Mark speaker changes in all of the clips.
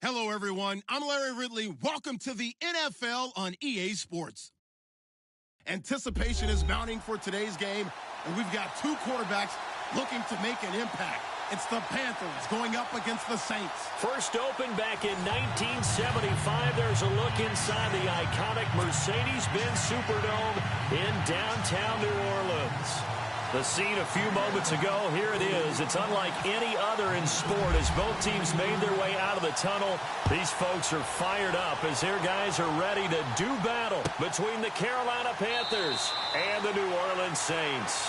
Speaker 1: Hello, everyone. I'm Larry Ridley. Welcome to the NFL on EA Sports. Anticipation is mounting for today's game, and we've got two quarterbacks looking to make an impact. It's the Panthers going up against the Saints.
Speaker 2: First opened back in 1975. There's a look inside the iconic Mercedes-Benz Superdome in downtown New Orleans. The scene a few moments ago, here it is. It's unlike any other in sport as both teams made their way out of the tunnel. These folks are fired up as their guys are ready to do battle between the Carolina Panthers and the New Orleans Saints.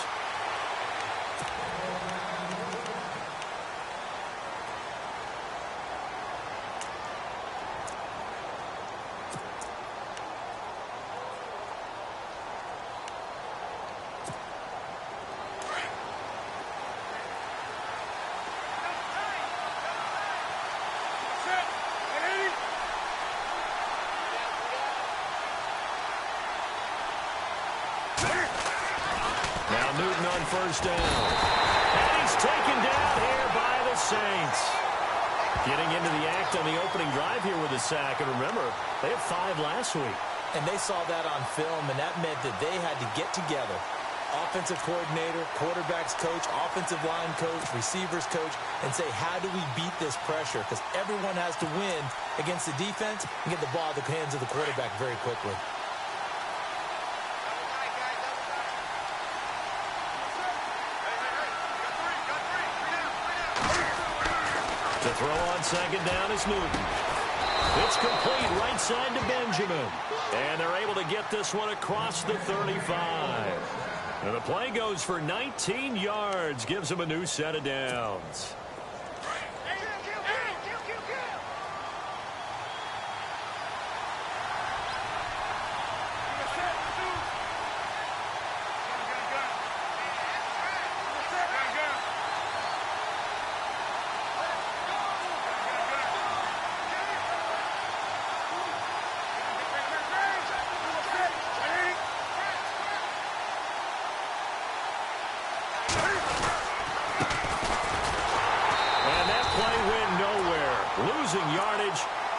Speaker 2: First down. And he's taken down here by the Saints. Getting into the act on the opening drive here with a sack. And remember, they had 5 last week.
Speaker 3: And they saw that on film, and that meant that they had to get together. Offensive coordinator, quarterbacks coach, offensive line coach, receivers coach, and say, how do we beat this pressure? Because everyone has to win against the defense and get the ball at the hands of the quarterback very quickly.
Speaker 2: To throw on second down is Newton. It's complete right side to Benjamin. And they're able to get this one across the 35. And the play goes for 19 yards. Gives them a new set of downs.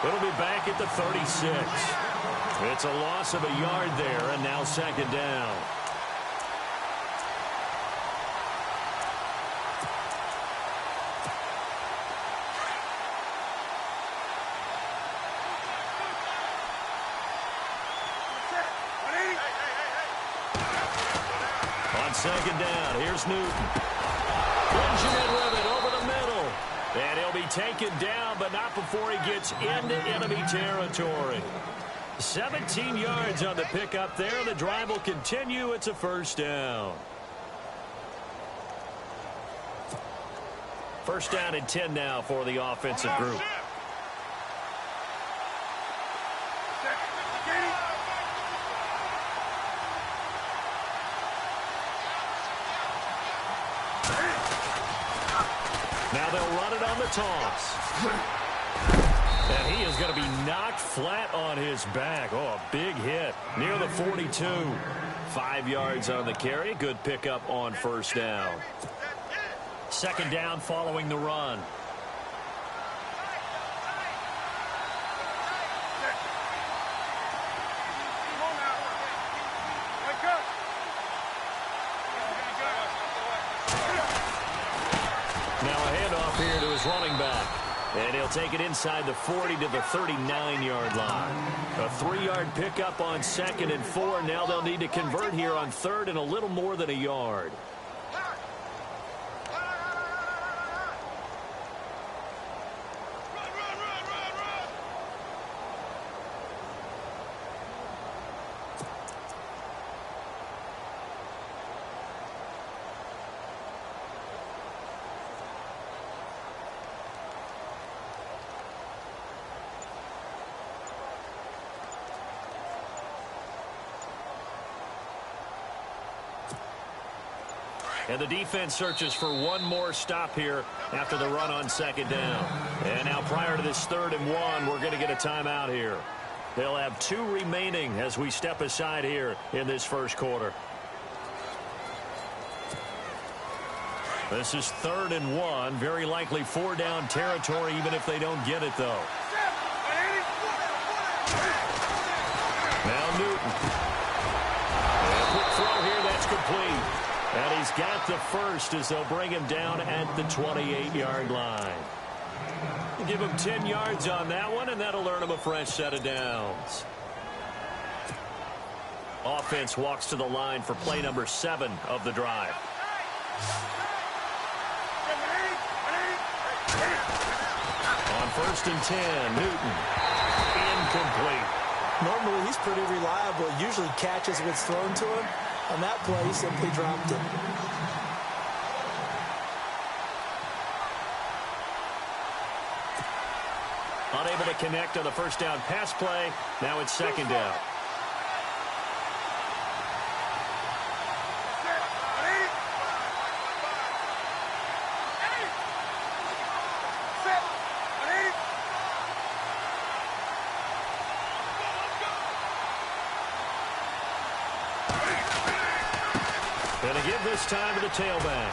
Speaker 2: It'll be back at the 36. It's a loss of a yard there, and now second down. On second down, here's Newton. Benjamin with it over the middle. And he'll be taken down, but not before he gets into enemy territory. 17 yards on the pickup there. The drive will continue. It's a first down. First down and 10 now for the offensive group. Now they'll run it on the toss. And he is going to be knocked flat on his back. Oh, a big hit near the 42. 5 yards on the carry. Good pickup on first down. Second down following the run. Now a handoff here to his running back. And he'll take it inside the 40 to the 39-yard line. A 3-yard pickup on second and 4. Now they'll need to convert here on third and a little more than a yard. And the defense searches for one more stop here after the run on second down. And now prior to this 3rd and 1, we're going to get a timeout here. They'll have 2 remaining as we step aside here in this first quarter. This is 3rd and 1. Very likely 4-down territory even if they don't get it, though. complete. And he's got the first as they'll bring him down at the 28-yard line. Give him 10 yards on that one, and that'll earn him a fresh set of downs. Offense walks to the line for play number 7 of the drive. On 1st and 10, Newton. Incomplete.
Speaker 3: Normally, he's pretty reliable. Usually catches what's thrown to him. On that play, he simply dropped it.
Speaker 2: Unable to connect on the first down pass play. Now it's 2nd down. Gonna give this time to the tailback.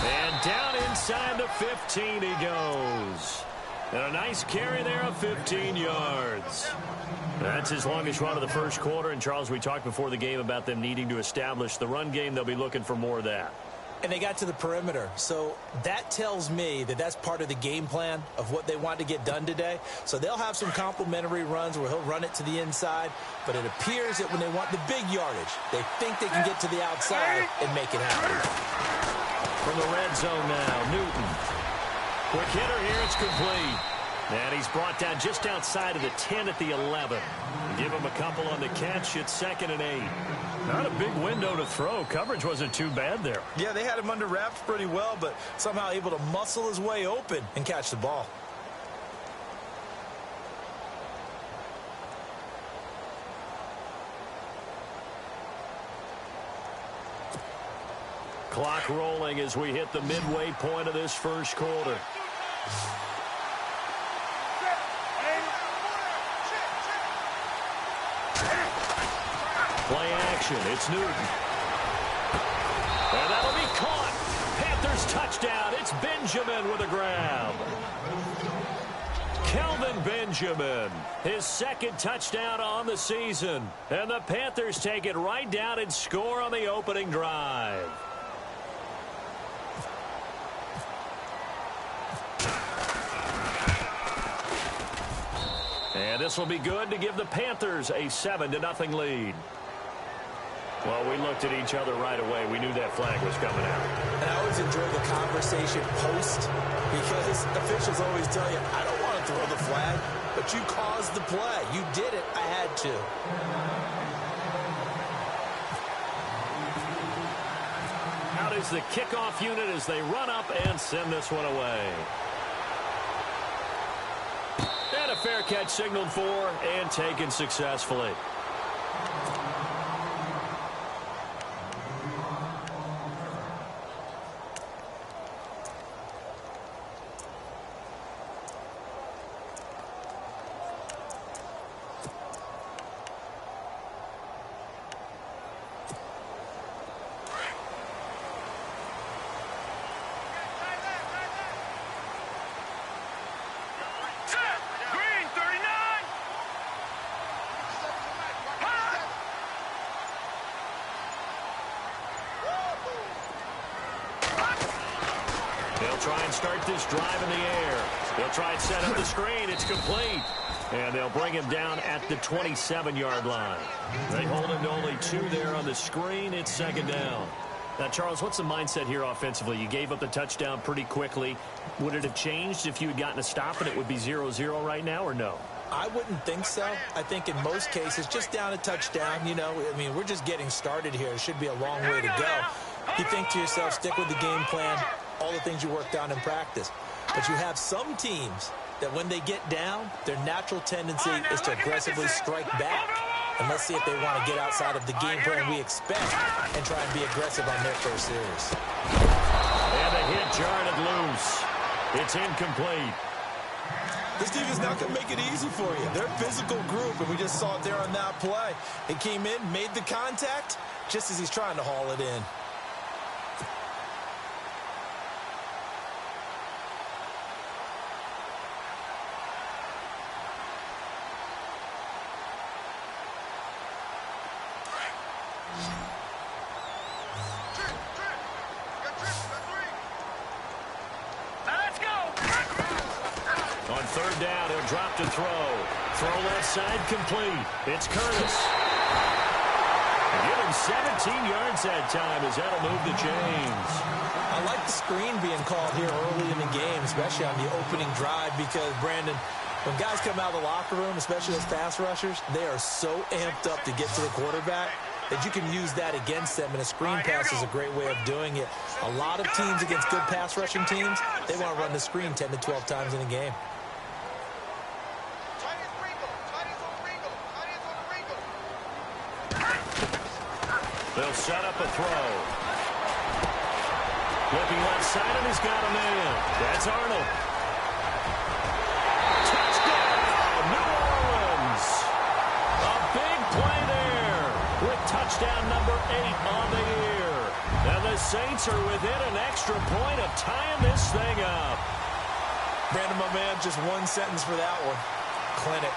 Speaker 2: And down inside the 15 he goes. And a nice carry there of 15 yards. That's his longest run of the first quarter. And, Charles, we talked before the game about them needing to establish the run game. They'll be looking for more of that.
Speaker 3: And they got to the perimeter. So that tells me that that's part of the game plan of what they want to get done today. So they'll have some complementary runs where he'll run it to the inside. But it appears that when they want the big yardage, they think they can get to the outside and make it happen.
Speaker 2: From the red zone now, Newton. Quick hitter here, it's complete. And he's brought down just outside of the 10 at the 11. Give him a couple on the catch. It's 2nd and 8. Not a big window to throw. Coverage wasn't too bad there.
Speaker 3: Yeah, they had him under wraps pretty well, but somehow able to muscle his way open and catch the ball.
Speaker 2: Clock rolling as we hit the midway point of this first quarter. Play action. It's Newton. And that'll be caught. Panthers touchdown. It's Benjamin with a grab. Kelvin Benjamin, his 2nd touchdown on the season. And the Panthers take it right down and score on the opening drive. And this will be good to give the Panthers a 7-0 lead. Well, we looked at each other right away. We knew that flag was coming out.
Speaker 3: And I always enjoy the conversation post because officials always tell you, I don't want to throw the flag, but you caused the play. You did it. I had to.
Speaker 2: Out is the kickoff unit as they run up and send this one away. And a fair catch signaled for and taken successfully. Try and start this drive in the air. They'll try and set up the screen. It's complete. And they'll bring him down at the 27-yard line. They hold him to only 2 there on the screen. It's 2nd down. Now, Charles, what's the mindset here offensively? You gave up the touchdown pretty quickly. Would it have changed if you had gotten a stop and it would be 0-0 right now, or no?
Speaker 3: I wouldn't think so. I think in most cases, just down a touchdown, you know, I mean, we're just getting started here. It should be a long way to go. You think to yourself, stick with the game plan, all the things you worked on in practice. But you have some teams that when they get down, their natural tendency is to aggressively strike back. And let's see if they want to get outside of the game plan we expect and try and be aggressive on their first series.
Speaker 2: And the hit jarred it loose. It's incomplete.
Speaker 3: This defense not going to make it easy for you. They're a physical group, and we just saw it there on that play. It came in, made the contact, just as he's trying to haul it in.
Speaker 2: down. He'll drop to throw. Throw left side complete. It's Curtis. Give him 17 yards that time as that'll move the chains.
Speaker 3: I like the screen being called here early in the game, especially on the opening drive, because, Brandon, when guys come out of the locker room, especially those pass rushers, they are so amped up to get to the quarterback that you can use that against them, and a screen pass is a great way of doing it. A lot of teams against good pass rushing teams, they want to run the screen 10 to 12 times in a game.
Speaker 2: They'll set up a throw. Flipping left side, and he's got a man. That's Arnold. Touchdown, New Orleans. A big play there with touchdown number 8 on the year. And the Saints are within an extra point of tying this thing up.
Speaker 3: Brandon, my man, just one sentence for that one. Clinic.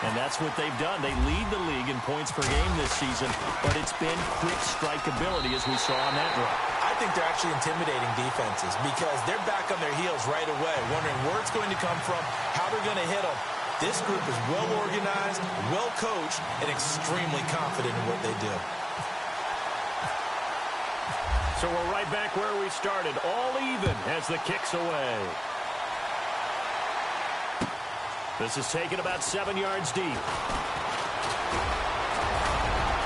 Speaker 2: And that's what they've done. They lead the league in points per game this season, but it's been quick strikeability as we saw on that run.
Speaker 3: I think they're actually intimidating defenses because they're back on their heels right away, wondering where it's going to come from, how they're going to hit them. This group is well organized, well coached, and extremely confident in what they do.
Speaker 2: So we're right back where we started, all even as the kick's away. This is taken about 7 yards deep.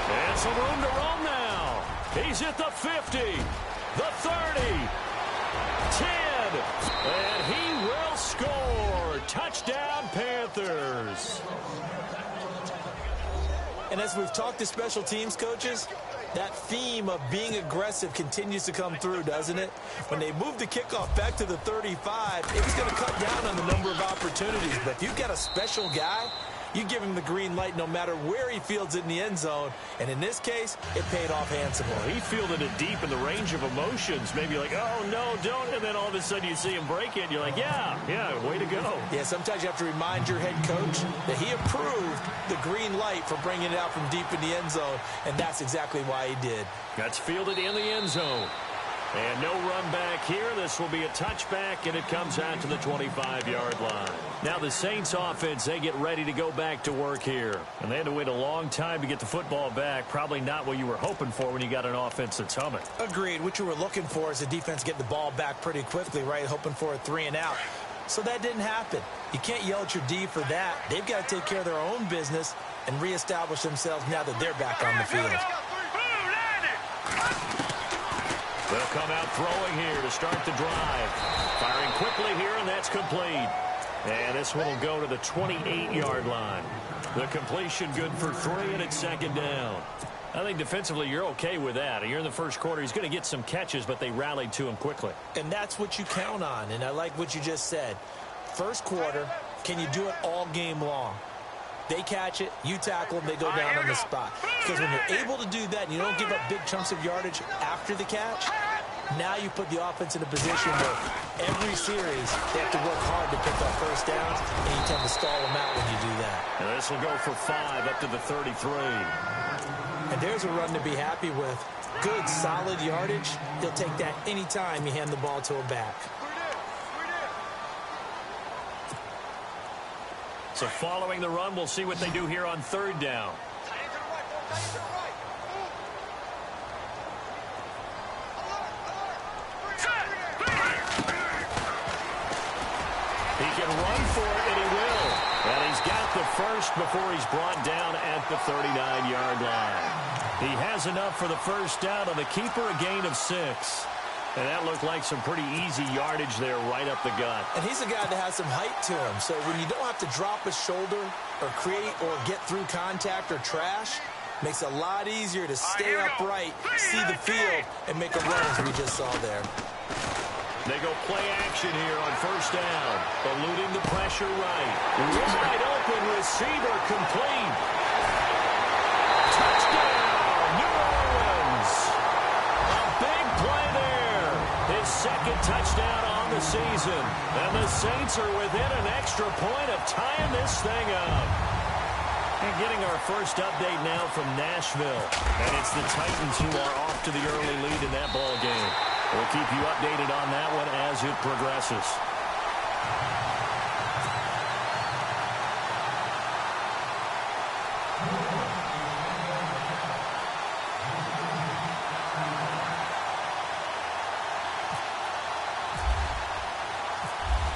Speaker 2: And some room to roam now. He's at the 50, the 30, 10, and he will score. Touchdown, Panthers.
Speaker 3: And as we've talked to special teams coaches, that theme of being aggressive continues to come through, doesn't it? When they move the kickoff back to the 35, it was going to cut down on the number of opportunities. But if you've got a special guy, you give him the green light no matter where he fields it in the end zone. And in this case, it paid off handsomely.
Speaker 2: Well, he fielded it deep in the range of emotions. Maybe like, oh, no, don't. And then all of a sudden you see him break it. And you're like, yeah, way to go.
Speaker 3: Yeah, sometimes you have to remind your head coach that he approved the green light for bringing it out from deep in the end zone. And that's exactly why he did.
Speaker 2: That's fielded in the end zone. And no run back here. This will be a touchback, and it comes out to the 25-yard line. Now the Saints offense, they get ready to go back to work here. And they had to wait a long time to get the football back. Probably not what you were hoping for when you got an offense that's humming.
Speaker 3: Agreed. What you were looking for is the defense get the ball back pretty quickly, right? Hoping for a 3 and out. So that didn't happen. You can't yell at your D for that. They've got to take care of their own business and reestablish themselves now that they're back on the field.
Speaker 2: They'll come out throwing here to start the drive. Firing quickly here, and that's complete. And this one will go to the 28-yard line. The completion good for 3, and it's second down. I think defensively you're okay with that. You're in the first quarter. He's going to get some catches, but they rallied to him quickly.
Speaker 3: And that's what you count on, and I like what you just said. First quarter, can you do it all game long? They catch it, you tackle them, they go down on the spot. Because when you're able to do that and you don't give up big chunks of yardage after the catch, now you put the offense in a position where every series they have to work hard to pick up first downs, and you tend to stall them out when you do that.
Speaker 2: And this will go for 5 up to the 33.
Speaker 3: And there's a run to be happy with. Good, solid yardage. He'll take that anytime you hand the ball to a back.
Speaker 2: So following the run, we'll see what they do here on third down. He can run for it, and he will. And he's got the first before he's brought down at the 39-yard line. He has enough for the first down on the keeper, a gain of 6. And that looked like some pretty easy yardage there right up the gut.
Speaker 3: And he's a guy that has some height to him. So when you don't have to drop a shoulder or create or get through contact or trash, makes it a lot easier to stay upright, see the field, and make a run as we just saw there.
Speaker 2: They go play action here on first down. Eluding the pressure right. Wide open receiver complete. Touchdown, New Orleans. A big play there. His second touchdown on the season. And the Saints are within an extra point of tying this thing up. And getting our first update now from Nashville. And it's the Titans who are off to the early lead in that ball game. We'll keep you updated on that one as it progresses.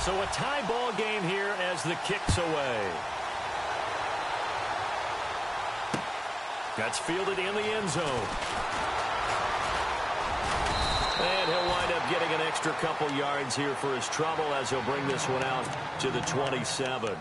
Speaker 2: So a tie ball game here as the kick's away. That's fielded in the end zone. And he'll wind up getting an extra couple yards here for his trouble as he'll bring this one out to the 27.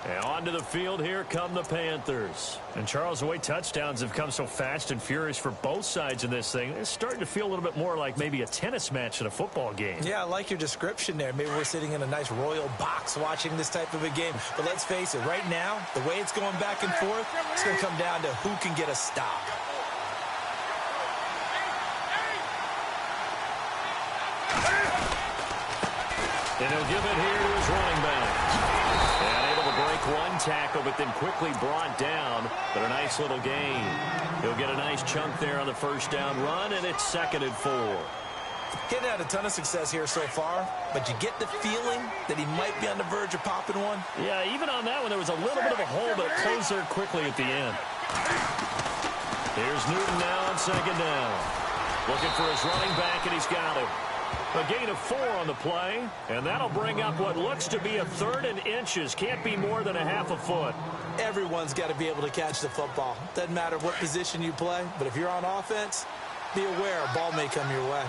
Speaker 2: And onto the field, here come the Panthers.
Speaker 4: And, Charles, the way touchdowns have come so fast and furious for both sides in this thing, it's starting to feel a little bit more like maybe a tennis match than a football game.
Speaker 3: Yeah, I like your description there. Maybe we're sitting in a nice royal box watching this type of a game. But let's face it, right now, the way it's going back and forth, it's going to come down to who can get a stop.
Speaker 2: And he'll give it here to his running back. And able to break one tackle, but then quickly brought down. But a nice little gain. He'll get a nice chunk there on the first down run, and it's 2nd and 4.
Speaker 3: Getting had a ton of success here so far, but you get the feeling that he might be on the verge of popping one.
Speaker 4: Yeah, even on that one, there was a little bit of a hole, but it closed there quickly at the end.
Speaker 2: Here's Newton now on 2nd down. Looking for his running back, and he's got him. A gain of 4 on the play, and that'll bring up what looks to be a 3rd and inches. Can't be more than a half a foot.
Speaker 3: Everyone's got to be able to catch the football. Doesn't matter what position you play, but if you're on offense, be aware a ball may come your way.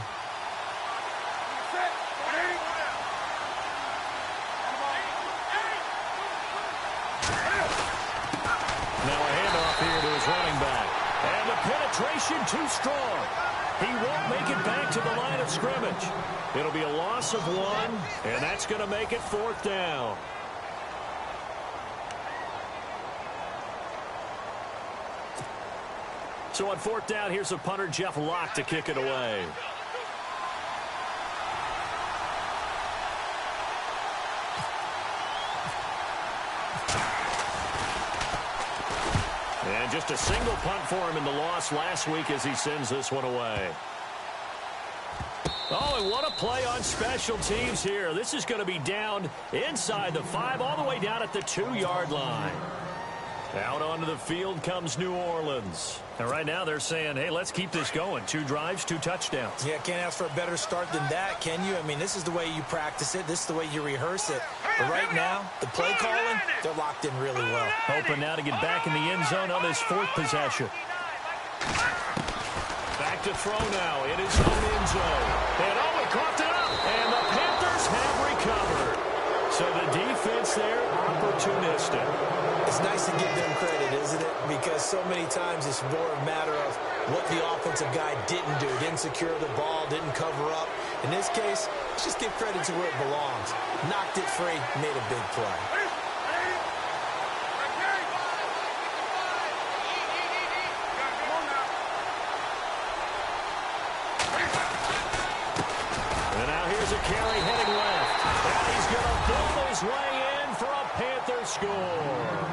Speaker 2: Now a handoff here to his running back. And the penetration too strong. He won't make it back to the line of scrimmage. It'll be a loss of 1, and that's going to make it 4th down. So on 4th down, here's the punter, Jeff Locke, to kick it away. And just a single punt for him in the loss last week as he sends this one away. Oh, and what a play on special teams here. This is going to be down inside the 5, all the way down at the 2-yard line. Out onto the field comes New Orleans.
Speaker 4: And right now they're saying, hey, let's keep this going. 2 drives, 2 touchdowns.
Speaker 3: Yeah, can't ask for a better start than that, can you? I mean, this is the way you practice it. This is the way you rehearse it. But right now, the play calling, they're locked in really well.
Speaker 4: Hoping now to get back in the end zone on this 4th possession.
Speaker 2: Back to throw now. It is own end zone. And oh, he coughed it up. And the Panthers have recovered. So the defense there, opportunistic.
Speaker 3: It's nice to give them credit, isn't it? Because so many times it's more a matter of what the offensive guy didn't do. Didn't secure the ball, didn't cover up. In this case, let's just give credit to where it belongs. Knocked it free, made a big play.
Speaker 2: And now here's a carry heading left. And he's going to build his way in for a Panther score.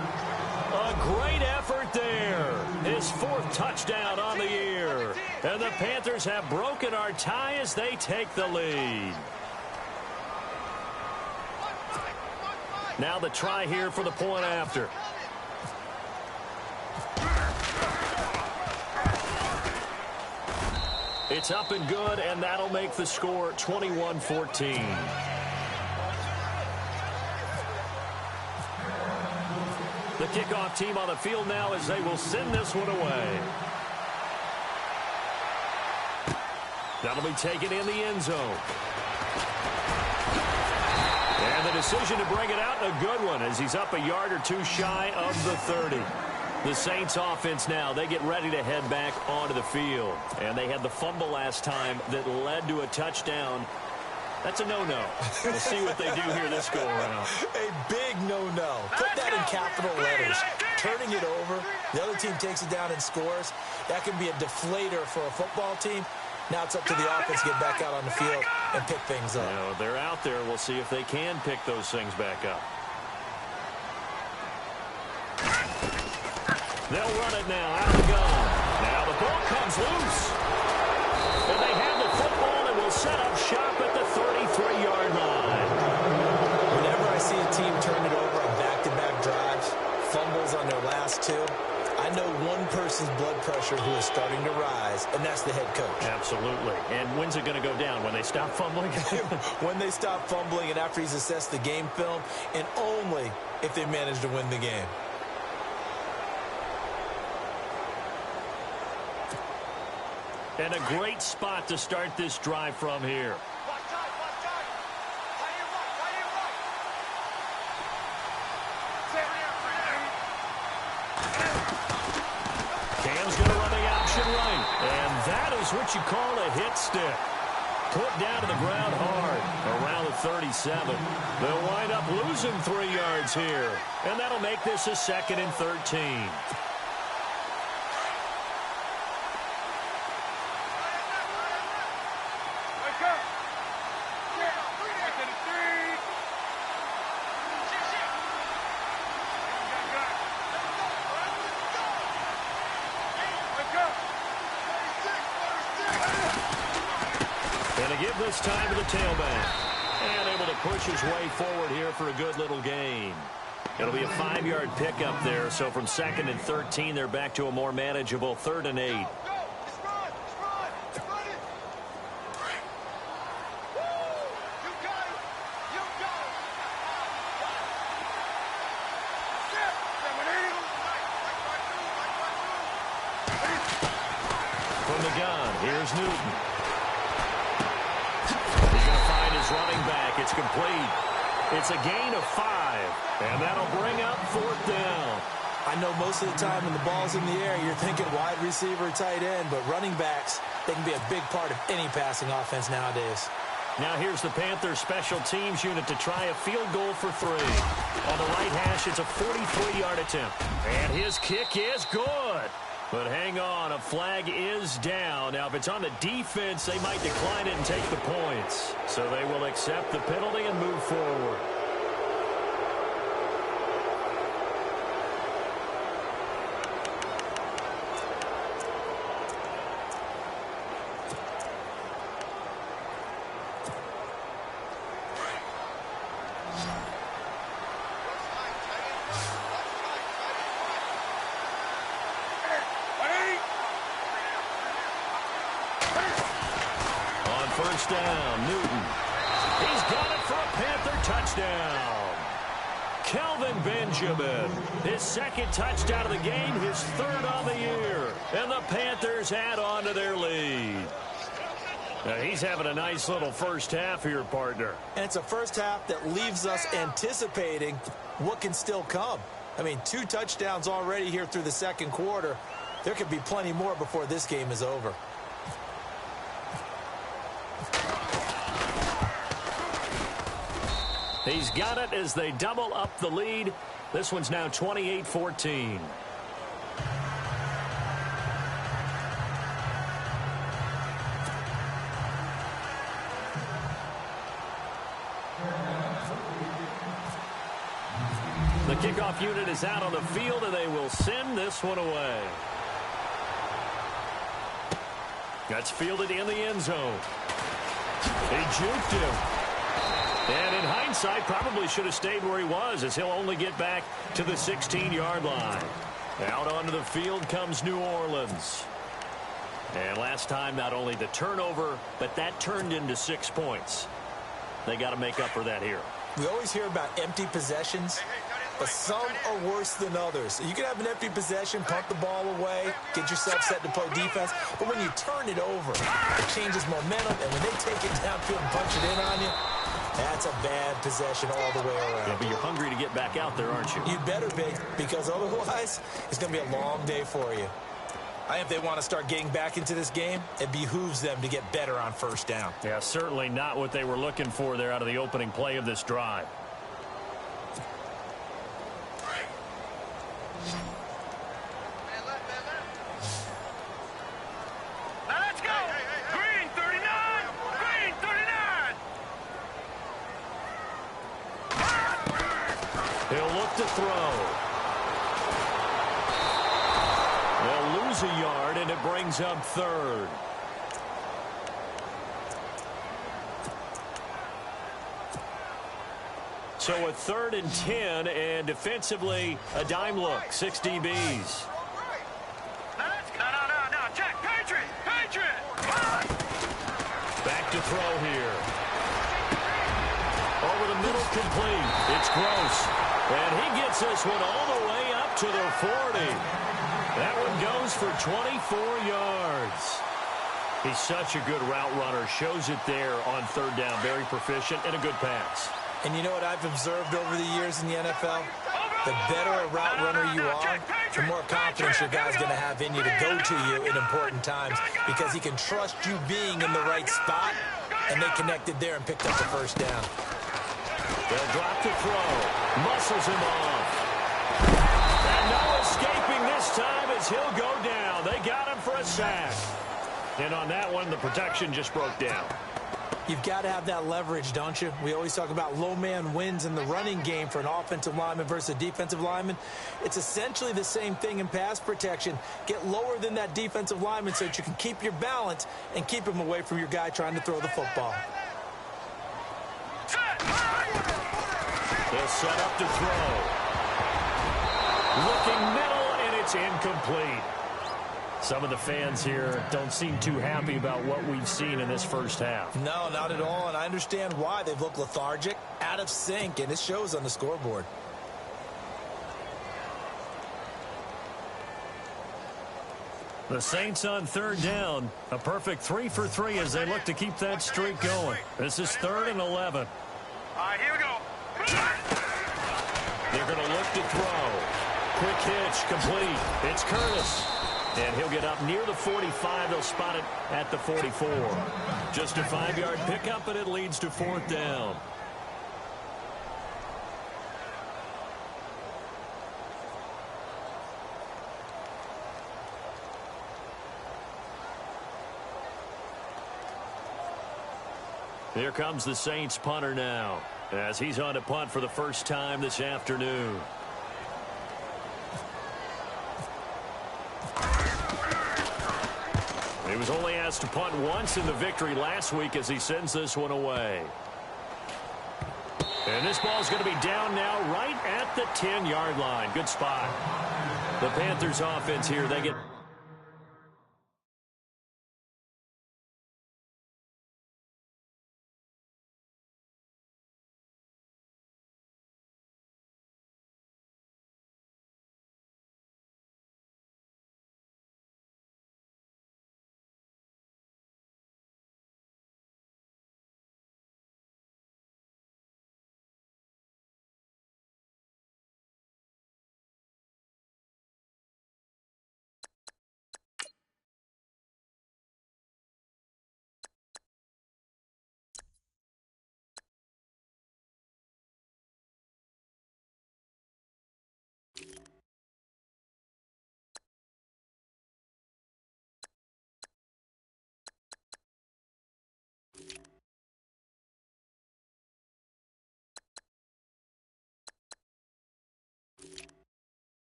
Speaker 2: A great effort there. His 4th touchdown on the year. And the Panthers have broken our tie as they take the lead. Now the try here for the point after. It's up and good, and that'll make the score 21-14. The kickoff team on the field now as they will send this one away. That'll be taken in the end zone. And the decision to bring it out, a good one, as he's up a yard or 2 shy of the 30. The Saints offense now, they get ready to head back onto the field. And they had the fumble last time that led to a touchdown. That's a no-no. We'll see what they do here this go-around.
Speaker 3: A big no-no. Put that in capital letters. Turning it over, the other team takes it down and scores. That can be a deflator for a football team. Now it's up to the offense to get back out on the field and pick things up.
Speaker 2: You know, they're out there. We'll see if they can pick those things back up. They'll run it now out of the gun. Now the ball comes loose. And they have the football and will set up shop at the 33-yard line.
Speaker 3: Whenever I see a team turn it over on back-to-back drives, fumbles on their last 2, I know one person's blood pressure who is starting to rise does, and that's the head coach.
Speaker 4: Absolutely. And when's it going to go down? When they stop fumbling?
Speaker 3: When they stop fumbling and after he's assessed the game film, and only if they manage to win the game.
Speaker 4: And a great spot to start this drive from here. Cam's going to run the option right. And that is what you call a hit stick. Put down to the ground hard around the 37. They'll wind up losing 3 yards here. And that'll make this a 2nd and 13. This time to the tailback. And able to push his way forward here for a good little gain. It'll be a 5-yard pickup there. So from 2nd and 13, they're back to a more manageable 3rd and 8. From the gun, here's Newton. Running back. It's complete. It's a gain of 5. And that'll bring up 4th down.
Speaker 3: I know most of the time when the ball's in the air, you're thinking wide receiver, tight end, but running backs, they can be a big part of any passing offense nowadays.
Speaker 4: Now here's the Panthers special teams unit to try a field goal for 3. On the right hash, it's a 43-yard attempt. And his kick is good. But hang on, a flag is down. Now, if it's on the defense, they might decline it and take the points. So they will accept the penalty and move forward. First down, Newton. He's got it for a Panther touchdown. Kelvin Benjamin, his 2nd touchdown of the game, his 3rd on the year. And the Panthers add on to their lead. Now, he's having a nice little first half here, partner.
Speaker 3: And it's a first half that leaves us anticipating what can still come. I mean, 2 touchdowns already here through the 2nd quarter. There could be plenty more before this game is over.
Speaker 4: He's got it as they double up the lead. This one's now 28-14. The kickoff unit is out on the field, and they will send this one away. That's fielded in the end zone. He juked him. And in hindsight, probably should have stayed where he was, as he'll only get back to the 16-yard line. Out onto the field comes New Orleans. And last time, not only the turnover, but that turned into 6 points. They got to make up for that here.
Speaker 3: We always hear about empty possessions, but some are worse than others. You can have an empty possession, pump the ball away, get yourself set to play defense, but when you turn it over, it changes momentum, and when they take it downfield and punch it in on you, that's a bad possession all the way around.
Speaker 4: Yeah, but you're hungry to get back out there, aren't you?
Speaker 3: You better be, because otherwise, it's going to be a long day for you. I think if they want to start getting back into this game, it behooves them to get better on first down.
Speaker 4: Yeah, certainly not what they were looking for there out of the opening play of this drive. To throw. They'll lose a yard, and it brings up 3rd. So a 3rd and 10, and defensively, a dime look. 6 DBs.
Speaker 5: No, check, Patriot!
Speaker 2: to throw here. Over the middle, complete. It's Gross. And he gets this one all the way up to the 40. That one goes for 24 yards. He's such a good route runner. Shows it there on third down. Very proficient and a good pass.
Speaker 3: And you know what I've observed over the years in the NFL? The better a route runner you are, the more confidence your guy's going to have in you to go to you in important times because he can trust you being in the right spot, and they connected there and picked up the first down.
Speaker 2: They'll drop the throw. Muscles him off. And no escaping this time as he'll go down. They got him for a sack. And on that one, the protection just broke down.
Speaker 3: You've got to have that leverage, don't you? We always talk about low man wins in the running game for an offensive lineman versus a defensive lineman. It's essentially the same thing in pass protection. Get lower than that defensive lineman so that you can keep your balance and keep him away from your guy trying to throw the football.
Speaker 2: They'll set up to throw. Looking middle, and it's incomplete. Some of the fans here don't seem too happy about what we've seen in this first half.
Speaker 3: No, not at all, and I understand why. They've looked lethargic, out of sync, and it shows on the scoreboard.
Speaker 2: The Saints on third down. A perfect 3 for 3 as they look to keep that streak going. This is 3rd and 11.
Speaker 5: All right, here we go.
Speaker 2: They're going to look to throw. Quick hitch, complete. It's Curtis. And he'll get up near the 45. They'll spot it at the 44. Just a 5-yard pickup, and it leads to 4th down. Here comes the Saints punter now, as he's on to punt for the first time this afternoon. He was only asked to punt once in the victory last week as he sends this one away. And this ball's going to be down now right at the 10-yard line. Good spot. The Panthers offense here, they get...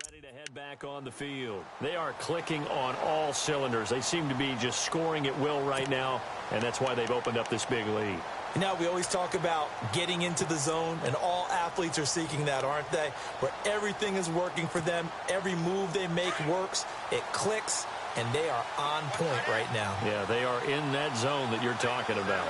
Speaker 2: Ready to head back on the field. They are clicking on all cylinders. They seem to be just scoring at will right now, and that's why they've opened up this big lead.
Speaker 3: Now, we always talk about getting into the zone, and all athletes are seeking that, aren't they? Where everything is working for them, every move they make works, it clicks, and they are on point right now.
Speaker 4: Yeah, they are in that zone that you're talking about.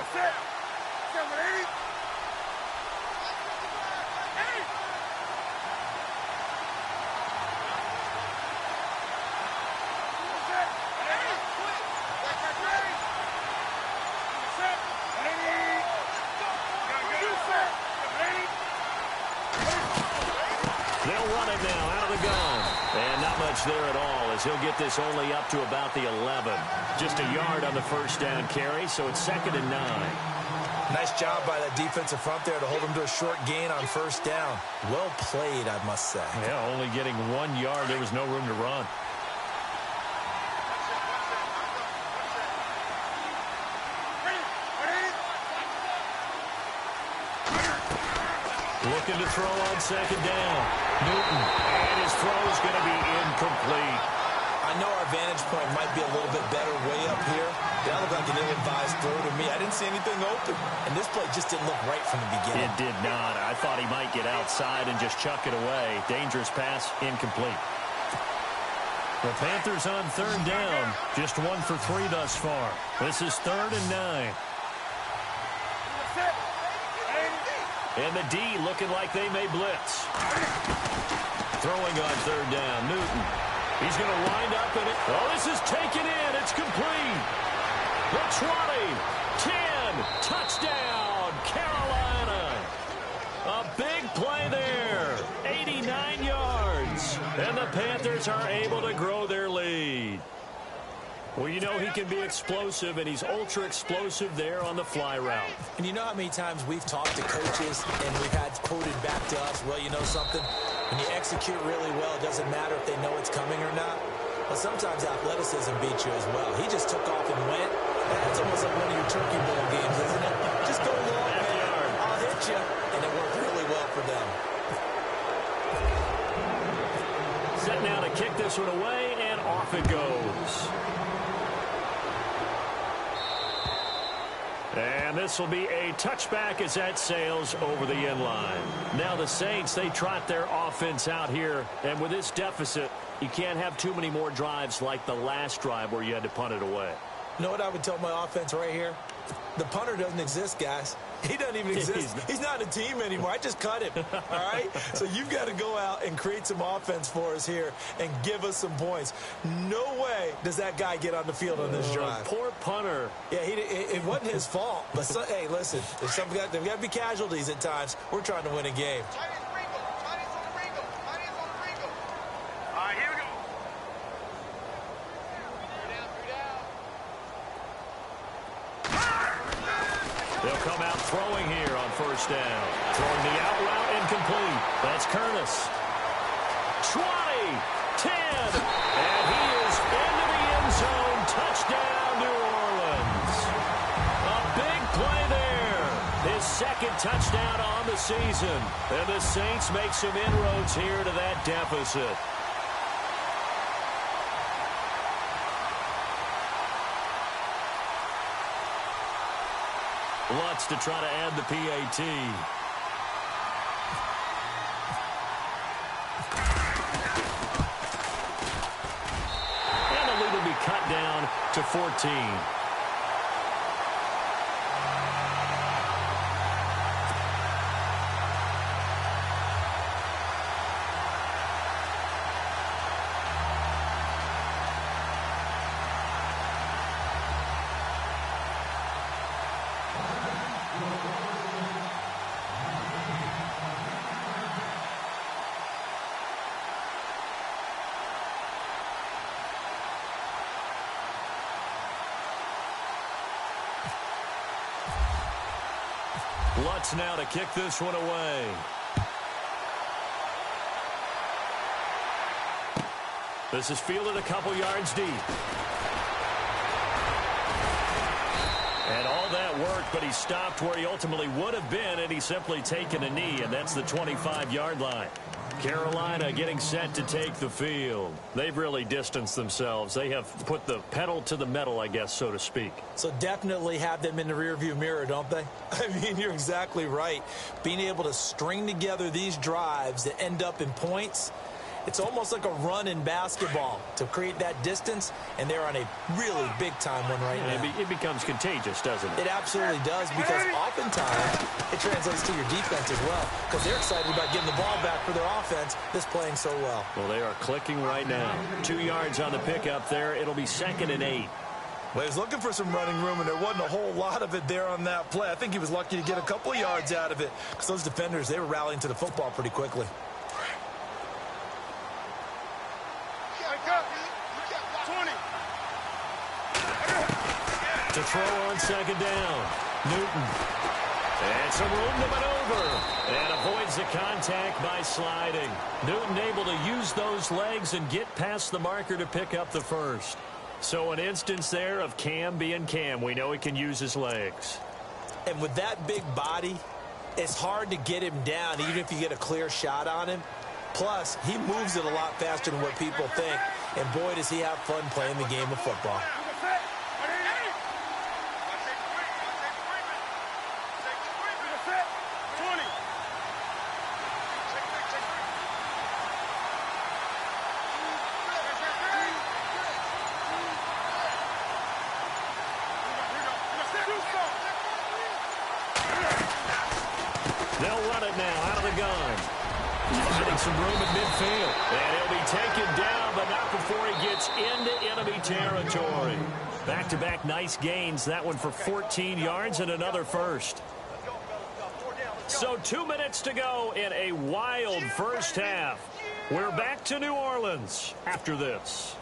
Speaker 2: They'll run it now out of the gun. And not much there at all, as he'll get this only up to about the 11. Just a yard on the first down carry, so it's 2nd and 9.
Speaker 3: Nice job by that defensive front there to hold him to a short gain on first down. Well played, I must say.
Speaker 4: Yeah, only getting 1 yard. There was no room to run.
Speaker 2: Looking to throw on 2nd down. Newton, and his throw is going to be incomplete.
Speaker 3: I know our vantage point might be a little bit better way up here. That looked like an ill-advised throw to me. I didn't see anything open. And this play just didn't look right from the beginning.
Speaker 4: It did not. I thought he might get outside and just chuck it away. Dangerous pass, incomplete. The Panthers on 3rd down. Just 1 for 3 thus far. This is 3rd and 9.
Speaker 2: And the D looking like they may blitz. Throwing on 3rd down, Newton. He's going to wind up in it. Oh, this is taken in. It's complete. The 20, 10, touchdown, Carolina. A big play there. 89 yards. And the Panthers are able to grow their lead. Well, you know he can be explosive, and he's ultra-explosive there on the fly route.
Speaker 3: And you know how many times we've talked to coaches and we've had quoted back to us, well, you know something? When you execute really well, it doesn't matter if they know it's coming or not. But sometimes athleticism beats you as well. He just took off and went. That's almost like one of your Turkey Bowl games, isn't it? Just go long, man. I'll hit you. And it worked really well for them.
Speaker 2: Set now to kick this one away, and off it goes. And this will be a touchback as that sails over the end line. Now the Saints, they trot their offense out here. And with this deficit, you can't have too many more drives like the last drive where you had to punt it away.
Speaker 3: You know what I would tell my offense right here? The punter doesn't exist, guys. He doesn't even exist. He's not a team anymore. I just cut him, all right? So you've got to go out and create some offense for us here and give us some points. No way does that guy get on the field on this drive.
Speaker 2: Poor punter.
Speaker 3: Yeah, it wasn't his fault. But, hey, listen, there's got to be casualties at times. We're trying to win a game.
Speaker 2: They'll come out throwing here on first down. Throwing the out route incomplete. That's Curtis. 20, 10, and he is into the end zone. Touchdown, New Orleans. A big play there. His 2nd touchdown on the season. And the Saints make some inroads here to that deficit. Lutz to try to add the PAT. And the lead will be cut down to 14. Lutz now to kick this one away. This is fielded a couple yards deep.
Speaker 4: And all that worked, but he stopped where he ultimately would have been, and he's simply taken a knee, and that's the 25-yard line. Carolina getting set to take the field. They've really distanced themselves. They have put the pedal to the metal, I guess, so to speak.
Speaker 3: So definitely have them in the rearview mirror, don't they? I mean, you're exactly right. Being able to string together these drives that end up in points, it's almost like a run in basketball to create that distance, and they're on a really big-time one right now.
Speaker 4: It becomes contagious, doesn't it?
Speaker 3: It absolutely does, because oftentimes it translates to your defense as well, because they're excited about getting the ball back for their offense that's playing so well.
Speaker 4: Well, they are clicking right now. 2 yards on the pickup there. It'll be 2nd and 8.
Speaker 3: Well, he was looking for some running room, and there wasn't a whole lot of it there on that play. I think he was lucky to get a couple of yards out of it, because those defenders, they were rallying to the football pretty quickly.
Speaker 4: To throw on 2nd down. Newton. And some room to maneuver. And avoids the contact by sliding. Newton able to use those legs and get past the marker to pick up the first. So an instance there of Cam being Cam. We know he can use his legs.
Speaker 3: And with that big body, it's hard to get him down, even if you get a clear shot on him. Plus, he moves it a lot faster than what people think. And boy, does he have fun playing the game of football.
Speaker 4: They'll run it now out of the gun. Finding some room at midfield. And he'll be taken down, but not before he gets into enemy territory. Back-to-back nice gains. That one for 14 yards and another first. So 2 minutes to go in a wild first half. We're back to New Orleans after this.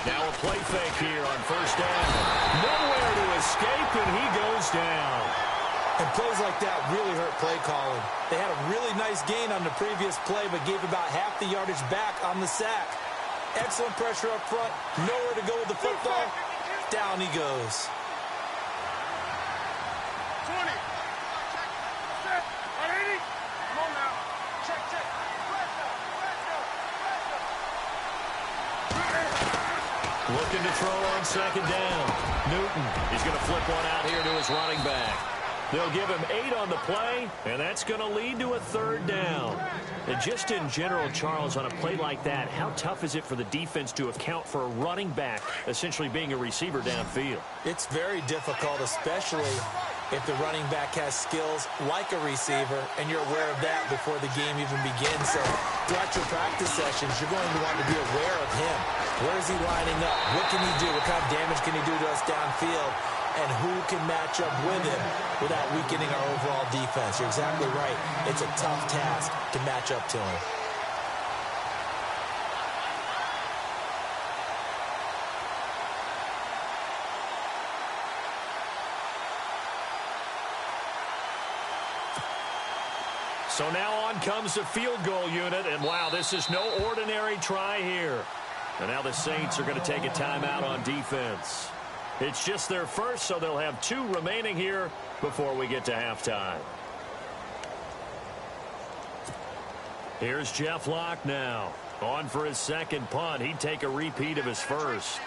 Speaker 4: Now a play fake here on 1st down. Nowhere to escape, and he goes down.
Speaker 3: And plays like that really hurt play calling. They had a really nice gain on the previous play, but gave about half the yardage back on the sack. Excellent pressure up front. Nowhere to go with the football. Down he goes.
Speaker 5: 20. Set. 180. Come on now. Check.
Speaker 4: Looking to throw on 2nd down. Newton. He's going to flip one out here to his running back. They'll give him 8 on the play, and that's going to lead to a 3rd down. And just in general, Charles, on a play like that, how tough is it for the defense to account for a running back essentially being a receiver downfield?
Speaker 3: It's very difficult, especially if the running back has skills like a receiver, and you're aware of that before the game even begins. So throughout your practice sessions, you're going to want to be aware of him. Where is he lining up? What can he do? What kind of damage can he do to us downfield? And who can match up with him without weakening our overall defense? You're exactly right. It's a tough task to match up to him.
Speaker 4: So now on comes the field goal unit, and wow, this is no ordinary try here. And now the Saints are going to take a timeout on defense. It's just their first, so they'll have 2 remaining here before we get to halftime. Here's Jeff Locke now. On for his 2nd punt. He'd take a repeat of his first.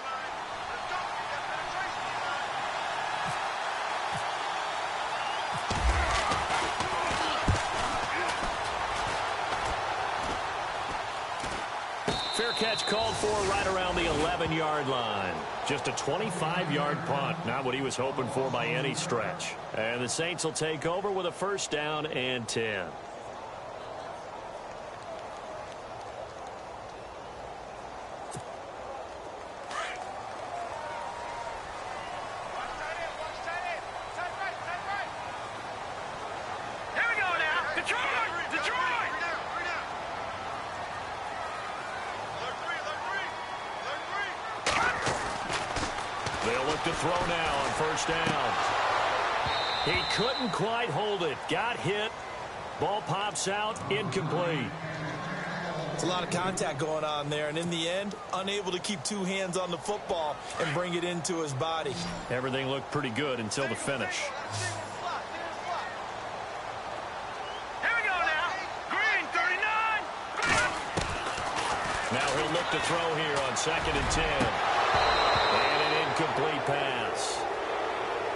Speaker 4: Fair catch called for right around the 11-yard line. Just a 25-yard punt. Not what he was hoping for by any stretch. And the Saints will take over with a 1st down and 10. They'll look to throw now on 1st down.
Speaker 2: He couldn't quite hold it. Got hit. Ball pops out. Incomplete.
Speaker 3: It's a lot of contact going on there, and in the end, unable to keep two hands on the football and bring it into his body.
Speaker 2: Everything looked pretty good until the finish.
Speaker 5: Here we go now. Green, 39.
Speaker 2: Now he'll look to throw here on 2nd and 10. And an incomplete pass.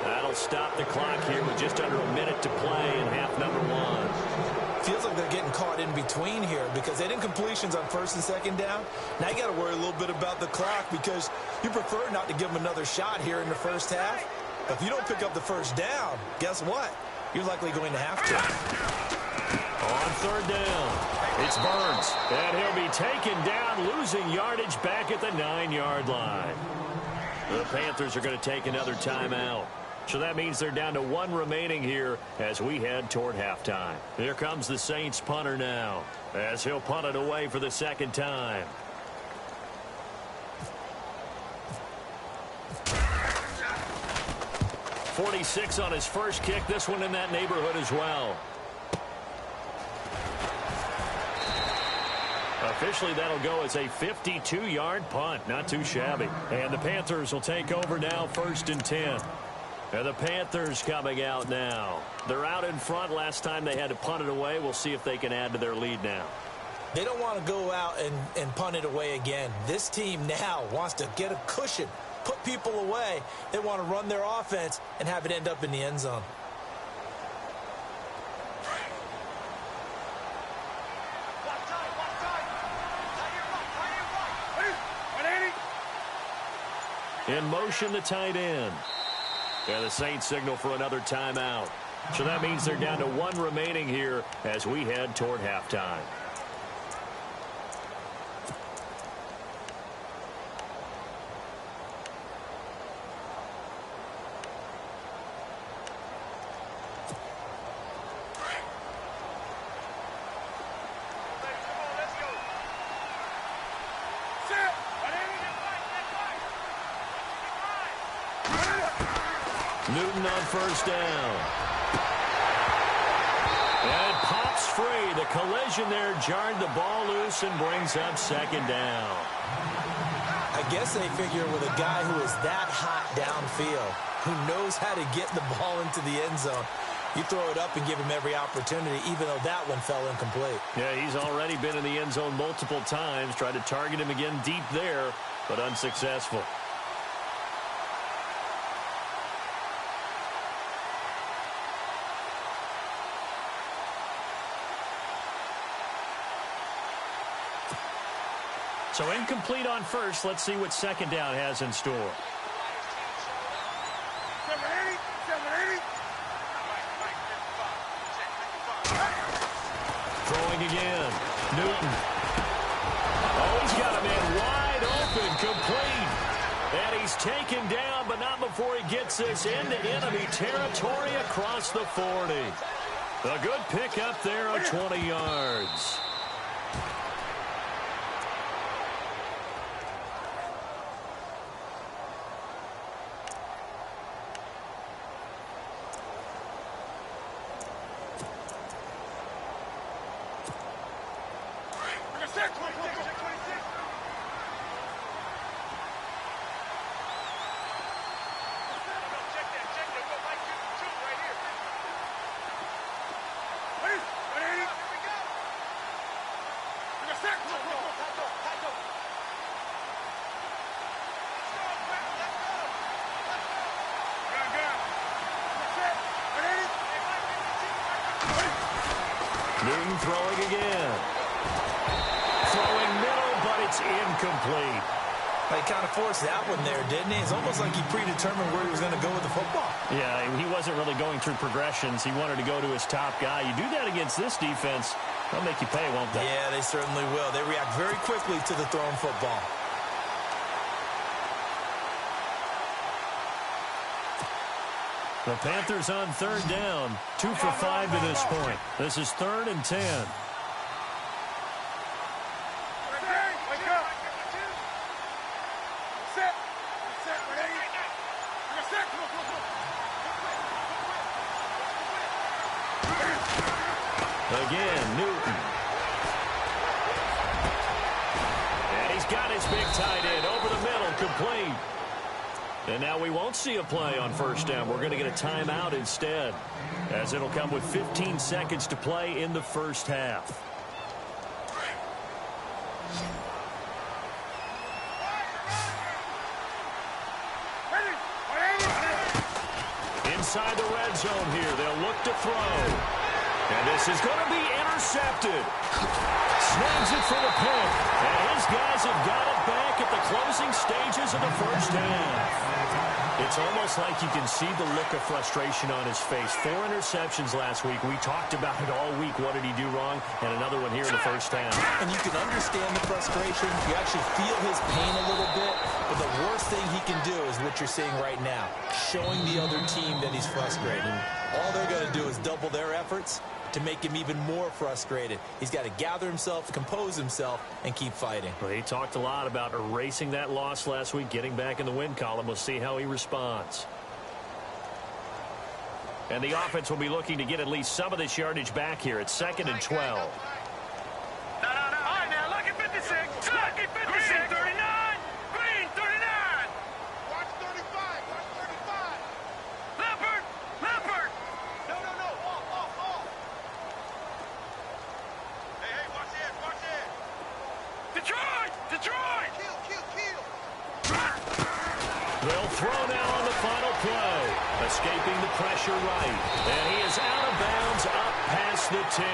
Speaker 2: That'll stop the clock here with just under a minute to play in half number 1.
Speaker 3: Feels like they're getting caught in between here because they did incompletions on 1st and 2nd down. Now you got to worry a little bit about the clock because you prefer not to give them another shot here in the first half. But if you don't pick up the first down, guess what? You're likely going to have to.
Speaker 2: On 3rd down, it's Burns. And he'll be taken down, losing yardage back at the 9-yard line. The Panthers are going to take another timeout. So that means they're down to 1 remaining here as we head toward halftime. Here comes the Saints punter now as he'll punt it away for the 2nd time. .46 on his first kick. This one in that neighborhood as well. Officially, that'll go as a 52-yard punt. Not too shabby. And the Panthers will take over now, 1st and 10. And the Panthers coming out now. They're out in front. Last time they had to punt it away. We'll see if they can add to their lead now.
Speaker 3: They don't want to go out and punt it away again. This team now wants to get a cushion, put people away. They want to run their offense and have it end up in the end zone.
Speaker 2: In motion, the tight end. And the Saints signal for another timeout. So that means they're down to 1 remaining here as we head toward halftime. Newton on 1st down. And it pops free. The collision there jarred the ball loose and brings up 2nd down.
Speaker 3: I guess they figure with a guy who is that hot downfield, who knows how to get the ball into the end zone, you throw it up and give him every opportunity, even though that one fell incomplete.
Speaker 2: Yeah, he's already been in the end zone multiple times. Tried to target him again deep there, but unsuccessful. So incomplete on 1st. Let's see what 2nd down has in store.
Speaker 5: 780, 780.
Speaker 2: Throwing again. Newton. Oh, he's got a man wide open, complete. And he's taken down, but not before he gets this into enemy territory across the 40. A good pickup there of 20 yards. Newton throwing again. Throwing middle, but it's incomplete.
Speaker 3: He kind of forced that one there, didn't he? It's almost like he predetermined where he was going to go with the football.
Speaker 2: Yeah, he wasn't really going through progressions. He wanted to go to his top guy. You do that against this defense, they'll make you pay, won't they?
Speaker 3: Yeah, they certainly will. They react very quickly to the thrown football.
Speaker 2: The Panthers on 3rd down, 2 for 5 to this point. This is 3rd and 10.
Speaker 4: Again, Newton. And he's got his big tight end over the middle, complete. And now we won't see a play on first down. We're going to get a timeout instead, as it'll come with 15 seconds to play in the first half. Inside the red zone here, they'll look to throw. And this is going to be intercepted. Snags it for the pick. And his guys have got it back at the closing stages of the first half. It's almost like you can see the look of frustration on his face. 4 interceptions last week. We talked about it all week. What did he do wrong? And another one here in the first half.
Speaker 3: And you can understand the frustration. You actually feel his pain a little bit. But the worst thing he can do is what you're seeing right now, showing the other team that he's frustrated. All they're going to do is double their efforts to make him even more frustrated. He's got to gather himself, compose himself, and keep fighting.
Speaker 4: Well, he talked a lot about erasing that loss last week, getting back in the win column. We'll see how he responds. And the offense will be looking to get at least some of this yardage back here. It's 2nd and 12.
Speaker 5: No. All right, now, look at 56. Look at 56. Green, 39. Green, 39. Watch 35. Watch 35. Leopard. Leopard. No. Off. Hey, watch it. Watch it. Detroit. Kill.
Speaker 4: They'll throw now on the final play. Escaping the pressure right. And he is out of bounds up past the 10.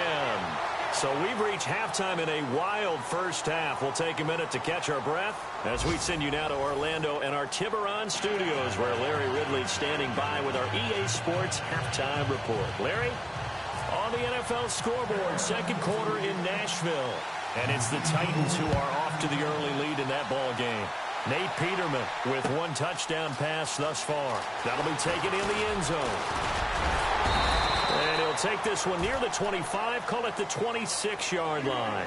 Speaker 4: So we've reached halftime in a wild first half. We'll take a minute to catch our breath as we send you now to Orlando and our Tiburon studios, where Larry Ridley's standing by with our EA Sports halftime report. Larry, on the NFL scoreboard, second quarter in Nashville. And it's the Titans who are off to the early lead in that ball game. Nate Peterman with 1 touchdown pass thus far. That'll be taken in the end zone. And he'll take this one near the 25, call it the 26-yard line.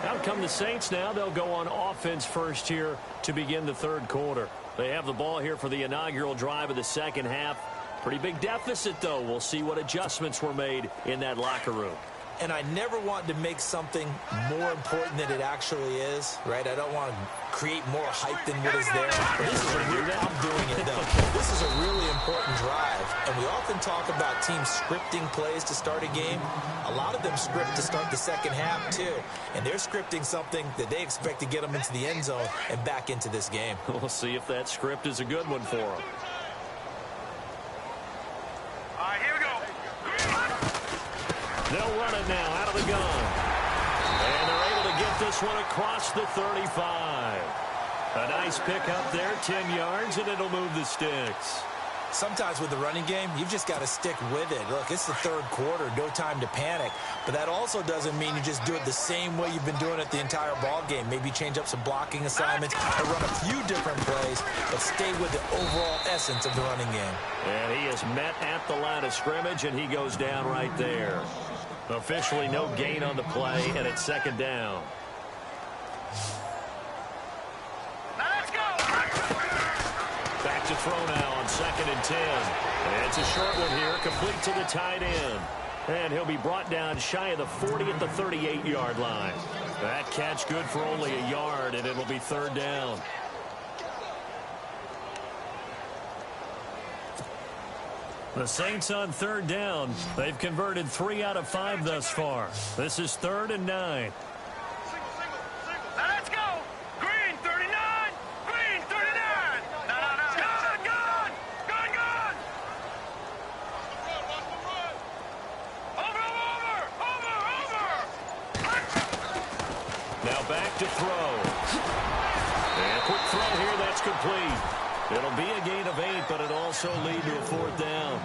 Speaker 4: Out come the Saints now. They'll go on offense first here to begin the third quarter. They have the ball here for the inaugural drive of the second half. Pretty big deficit, though. We'll see what adjustments were made in that locker room.
Speaker 3: And I never want to make something more important than it actually is, right? I don't want to create more hype than what is there. I'm doing it, though. This is a really important drive. And we often talk about teams scripting plays to start a game. A lot of them script to start the second half, too. And they're scripting something that they expect to get them into the end zone and back into this game.
Speaker 4: We'll see if that script is a good one for them.
Speaker 5: All right, here we go.
Speaker 4: They'll run it now out of the gun. And they're able to get this one across the 35. A nice pickup there, 10 yards, and it'll move the sticks.
Speaker 3: Sometimes with the running game, you've just got to stick with it. Look, it's the third quarter, no time to panic. But that also doesn't mean you just do it the same way you've been doing it the entire ball game. Maybe change up some blocking assignments or run a few different plays, but stay with the overall essence of the running game.
Speaker 4: And he is met at the line of scrimmage, and he goes down right there. Officially no gain on the play, and it's second down.
Speaker 5: Let's go.
Speaker 4: Back to throw now on 2nd and 10. And it's a short one here, complete to the tight end. And he'll be brought down shy of the 40 at the 38-yard line. That catch good for only a yard, and it'll be third down. The Saints on third down. They've converted 3 out of 5 thus far. This is 3rd and 9.
Speaker 5: Single. Now let's go. Green, 39. Green, 39. No. Gun. Watch the run. Over.
Speaker 4: Now back to throw. And quick throw here, that's complete. It'll be a gain of 8, but it'll also lead to a 4th down.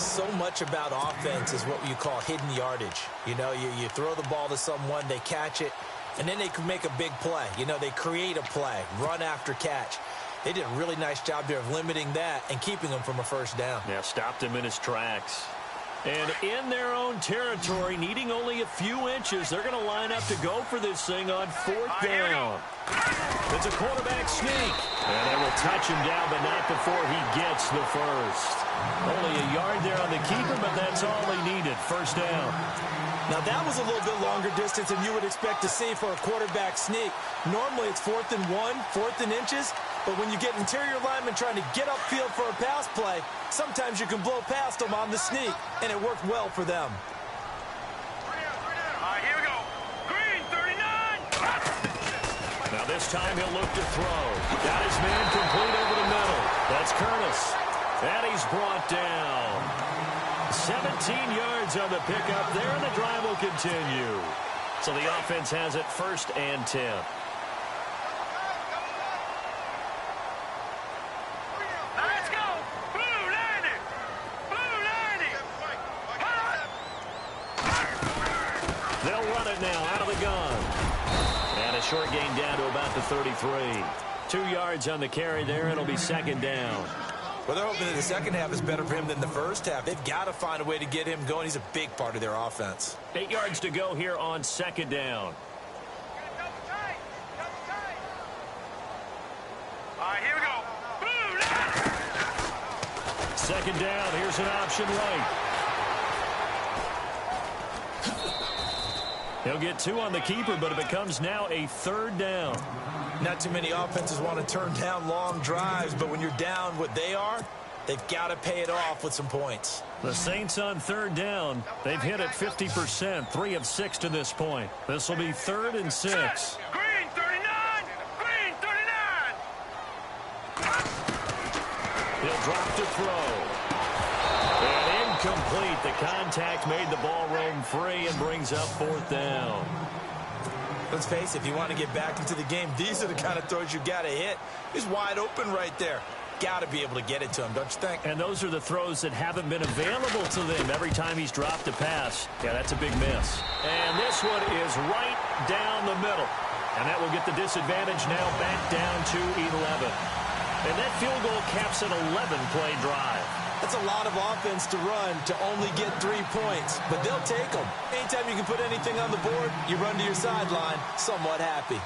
Speaker 3: So much about offense is what you call hidden yardage. You know, you throw the ball to someone, they catch it, and then they can make a big play. You know, they create a play, run after catch. They did a really nice job there of limiting that and keeping him from a first down.
Speaker 4: Yeah, stopped him in his tracks.
Speaker 2: And in their own territory, needing only a few inches, they're going to line up to go for this thing on 4th down. It's a quarterback sneak. And they will touch him down, but not before he gets the first. Only a yard there on the keeper, but that's all he needed. 1st down.
Speaker 3: Now, that was a little bit longer distance than you would expect to see for a quarterback sneak. Normally, it's 4th and 1, 4th and inches. But when you get interior linemen trying to get upfield for a pass play, sometimes you can blow past them on the sneak, and it worked well for them.
Speaker 5: All right, here we go. Green, 39.
Speaker 2: Now this time he'll look to throw. Got his man complete over the middle. That's Curtis. And he's brought down. 17 yards on the pickup there, and the drive will continue. So the offense has it 1st and 10.
Speaker 5: Let's go. Blue 90. Blue 90.
Speaker 2: They'll run it now out of the gun. And a short gain down to about the 33. 2 yards on the carry there. It'll be 2nd down.
Speaker 3: Well, they're hoping that the second half is better for him than the first half. They've got to find a way to get him going. He's a big part of their offense.
Speaker 2: 8 yards to go here on 2nd down.
Speaker 5: All right, here we go. Blue 90.
Speaker 2: 2nd down. Here's an option right. He'll get 2 on the keeper, but it becomes now a 3rd down.
Speaker 3: Not too many offenses want to turn down long drives, but when you're down what they are, they've got to pay it off with some points.
Speaker 2: The Saints on 3rd down. They've hit it 50%, 3 of 6 to this point. This will be 3rd and 6.
Speaker 5: Green 39. Green 39.
Speaker 2: He'll drop to throw. And incomplete. The contact made the ball roam free and brings up 4th down.
Speaker 3: Let's face it, if you want to get back into the game, these are the kind of throws you got to hit. He's wide open right there. Got to be able to get it to him, don't you think?
Speaker 2: And those are the throws that haven't been available to them every time he's dropped a pass. Yeah, that's a big miss. And this one is right down the middle. And that will get the disadvantage now back down to 11. And that field goal caps an 11-play drive.
Speaker 3: That's a lot of offense to run to only get 3 points, but they'll take them. Anytime you can put anything on the board, you run to your sideline somewhat happy.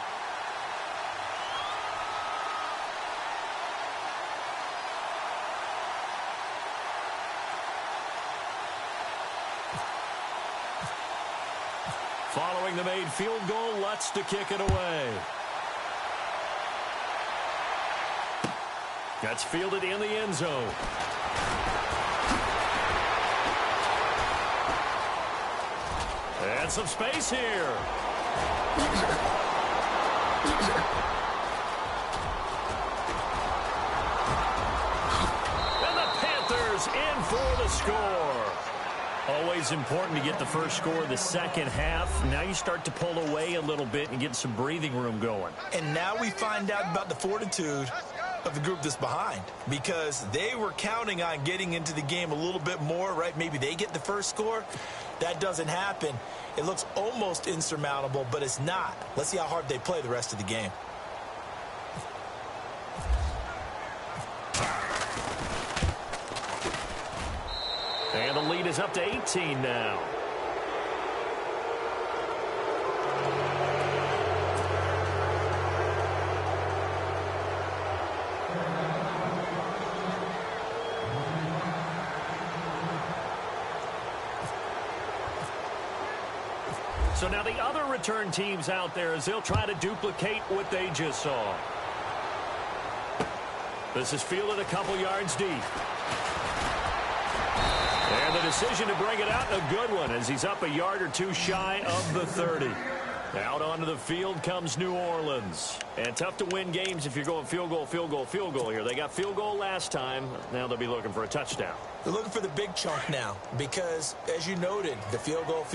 Speaker 2: Following the made field goal, Lutz to kick it away. That's fielded in the end zone. And some space here. And the Panthers in for the score. Always important to get the first score of the second half. Now you start to pull away a little bit and get some breathing room going.
Speaker 3: And now we find out about the fortitude of the group that's behind, because they were counting on getting into the game a little bit more, right? Maybe they get the first score. That doesn't happen. It looks almost insurmountable, but it's not. Let's see how hard they play the rest of the game.
Speaker 2: And the lead is up to 18 now. So now the other return teams out there, as they'll try to duplicate what they just saw. This is fielded a couple yards deep. And the decision to bring it out, a good one, as he's up a yard or two shy of the 30. Out onto the field comes New Orleans. And tough to win games if you're going field goal, field goal, field goal here. They got field goal last time. Now they'll be looking for a touchdown.
Speaker 3: They're looking for the big chunk now because, as you noted, the field goal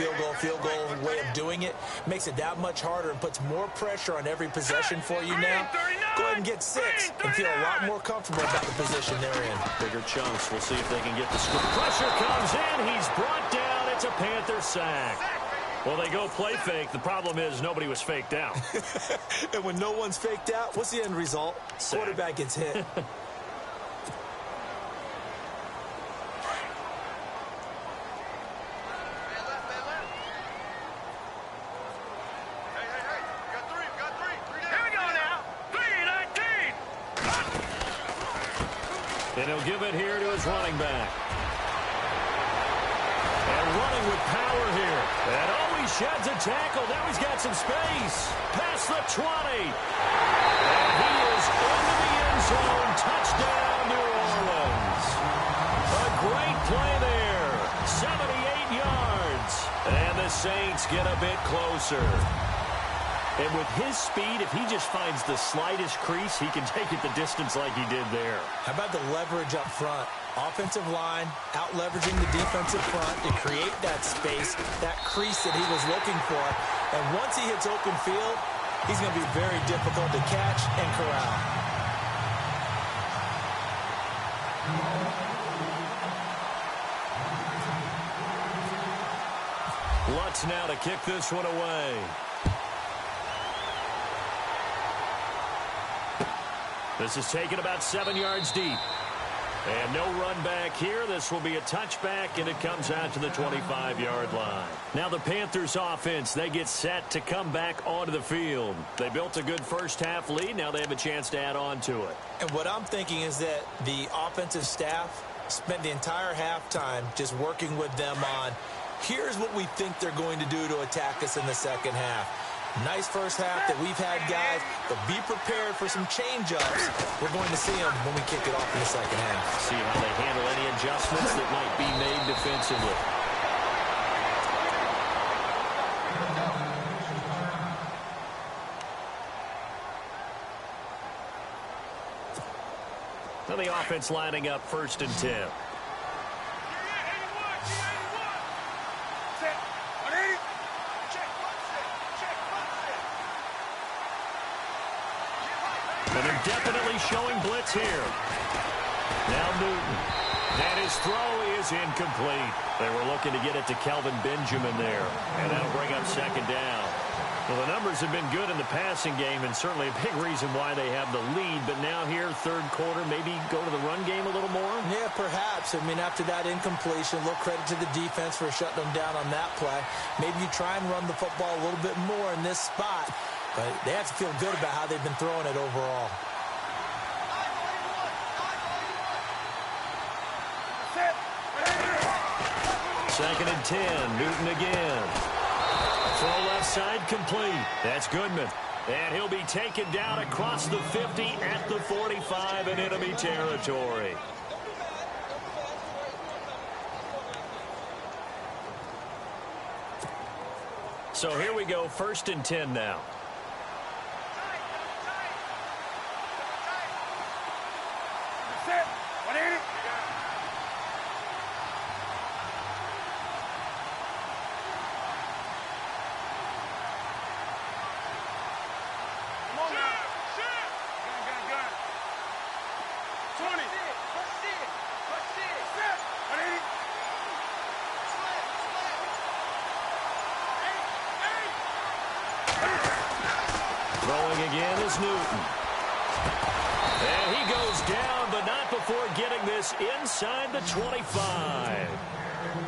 Speaker 3: way of doing it makes it that much harder and puts more pressure on every possession for you now. Go ahead and get 6 and feel a lot more comfortable about the position they're in.
Speaker 2: Bigger chunks. We'll see if they can get the score. Pressure comes in. He's brought down. It's a Panther sack. Well, they go play fake. The problem is nobody was faked out.
Speaker 3: And when no one's faked out, what's the end result?
Speaker 2: Sack.
Speaker 3: Quarterback gets hit.
Speaker 4: And he'll give it here to his running back. And running with power here. And he sheds a tackle. Now he's got some space. Past the 20. And he is into the end zone. Touchdown, New Orleans. A great play there. 78 yards. And the Saints get a bit closer. And with his speed, if he just finds the slightest crease, he can take it the distance like he did there.
Speaker 3: How about the leverage up front? Offensive line out-leveraging the defensive front to create that space, that crease that he was looking for. And once he hits open field, he's going to be very difficult to catch and corral.
Speaker 4: Lutz now to kick this one away. This is taken about 7 yards deep. And no run back here. This will be a touchback, and it comes out to the 25-yard line. Now the Panthers offense, they get set to come back onto the field. They built a good first-half lead. Now they have a chance to add on to it.
Speaker 3: And what I'm thinking is that the offensive staff spent the entire halftime just working with them on, here's what we think they're going to do to attack us in the second half. Nice first half that we've had, guys, but be prepared for some change-ups. We're going to see them when we kick it off in the second half.
Speaker 4: See how they handle any adjustments that might be made defensively. Now the offense lining up 1st and 10. And they're definitely showing blitz here. Now Newton. And his throw is incomplete. They were looking to get it to Kelvin Benjamin there. And that'll bring up 2nd down. Well, the numbers have been good in the passing game, and certainly a big reason why they have the lead. But now here, 3rd quarter, maybe go to the run game a little more?
Speaker 3: Yeah, perhaps. I mean, after that incompletion, a little credit to the defense for shutting them down on that play. Maybe you try and run the football a little bit more in this spot. But they have to feel good about how they've been throwing it overall.
Speaker 4: Second and 10, Newton again. Throw left side complete. That's Goodman. And he'll be taken down across the 50 at the 45 in enemy territory. So here we go, 1st and 10 now. Throwing again is Newton. And he goes down, but not before getting this inside the 25.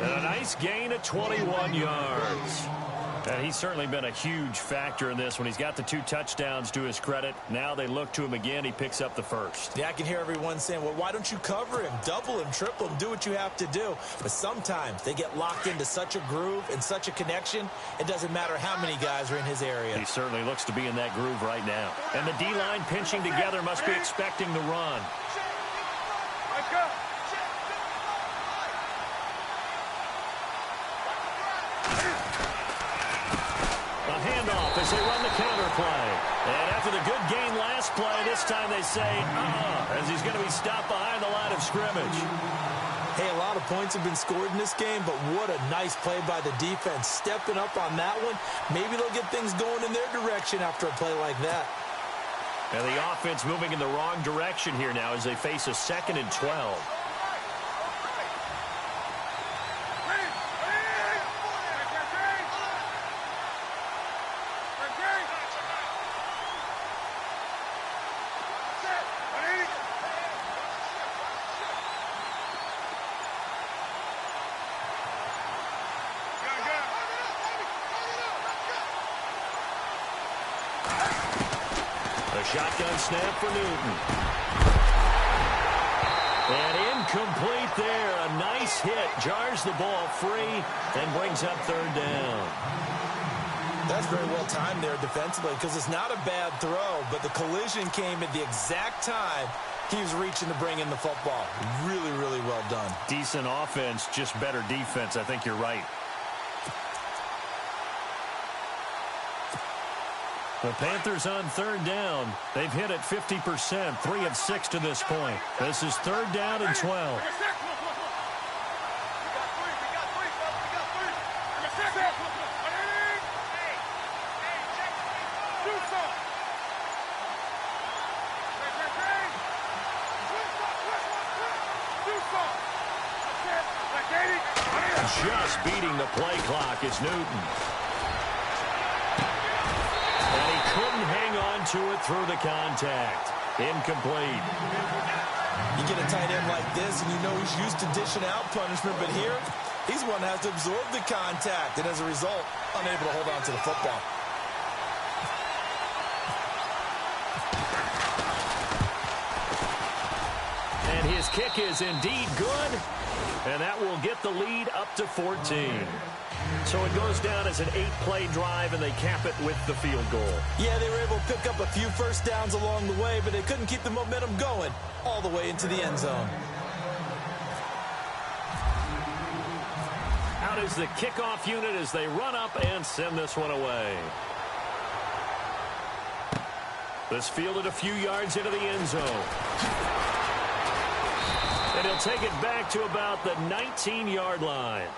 Speaker 4: And a nice gain of 21 yards. And he's certainly been a huge factor in this when he's got the 2 touchdowns to his credit. Now they look to him again. He picks up the 1st.
Speaker 3: Yeah, I can hear everyone saying, well, why don't you cover him, double him, triple him, do what you have to do. But sometimes they get locked into such a groove and such a connection, it doesn't matter how many guys are in his area.
Speaker 4: He certainly looks to be in that groove right now. And the D-line pinching together must be expecting the run.
Speaker 5: Let's go.
Speaker 4: As they run the counter play. And after the good gain last play, this time they say, as he's going to be stopped behind the line of scrimmage.
Speaker 3: Hey, a lot of points have been scored in this game, but what a nice play by the defense. Stepping up on that one, maybe they'll get things going in their direction after a play like that.
Speaker 4: And the offense moving in the wrong direction here now as they face a 2nd and 12. Shotgun snap for Newton.
Speaker 2: base hit jars the ball free and brings up third down.
Speaker 3: That's very well timed there defensively because it's not a bad throw, but the collision came at the exact time he was reaching to bring in the football. Really, really well done.
Speaker 2: Decent offense, just better defense. I think you're right. The Panthers on third down. They've hit it 50%, 3 of 6 to this point. This is third down and 12. Just beating the play clock is Newton. And he couldn't hang on to it through the contact. Incomplete.
Speaker 3: You get a tight end like this, and you know he's used to dishing out punishment, but here, he's one that has to absorb the contact, and as a result, unable to hold on to the football.
Speaker 2: And his kick is indeed good, and that will get the lead up to 14. So it goes down as an 8-play drive, and they cap it with the field goal.
Speaker 3: Yeah, they were able to pick up a few first downs along the way, but they couldn't keep the momentum going all the way into the end zone.
Speaker 2: Out is the kickoff unit as they run up and send this one away. This fielded a few yards into the end zone. And he'll take it back to about the 19-yard line.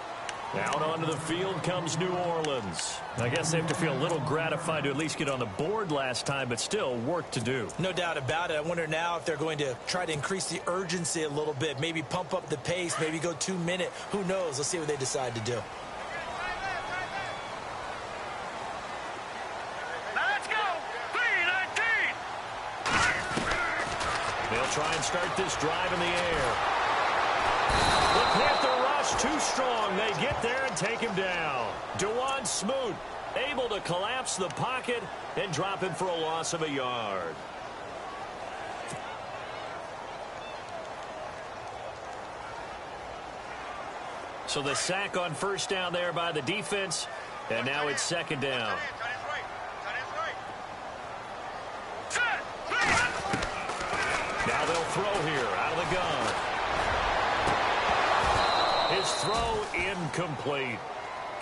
Speaker 2: Out onto the field comes New Orleans. I guess they have to feel a little gratified to at least get on the board last time, but still work to do.
Speaker 3: No doubt about it. I wonder now if they're going to try to increase the urgency a little bit, maybe pump up the pace, maybe go 2-minute. Who knows? Let's see what they decide to do.
Speaker 5: Let's go. 3-19.
Speaker 2: They'll try and start this drive in the air. The Panther rush too strong. They get there and take him down. DeJuan Smoot able to collapse the pocket and drop him for a loss of a yard. So the sack on first down there by the defense, and now it's second down. Now they'll throw here out of the gun. His throw incomplete.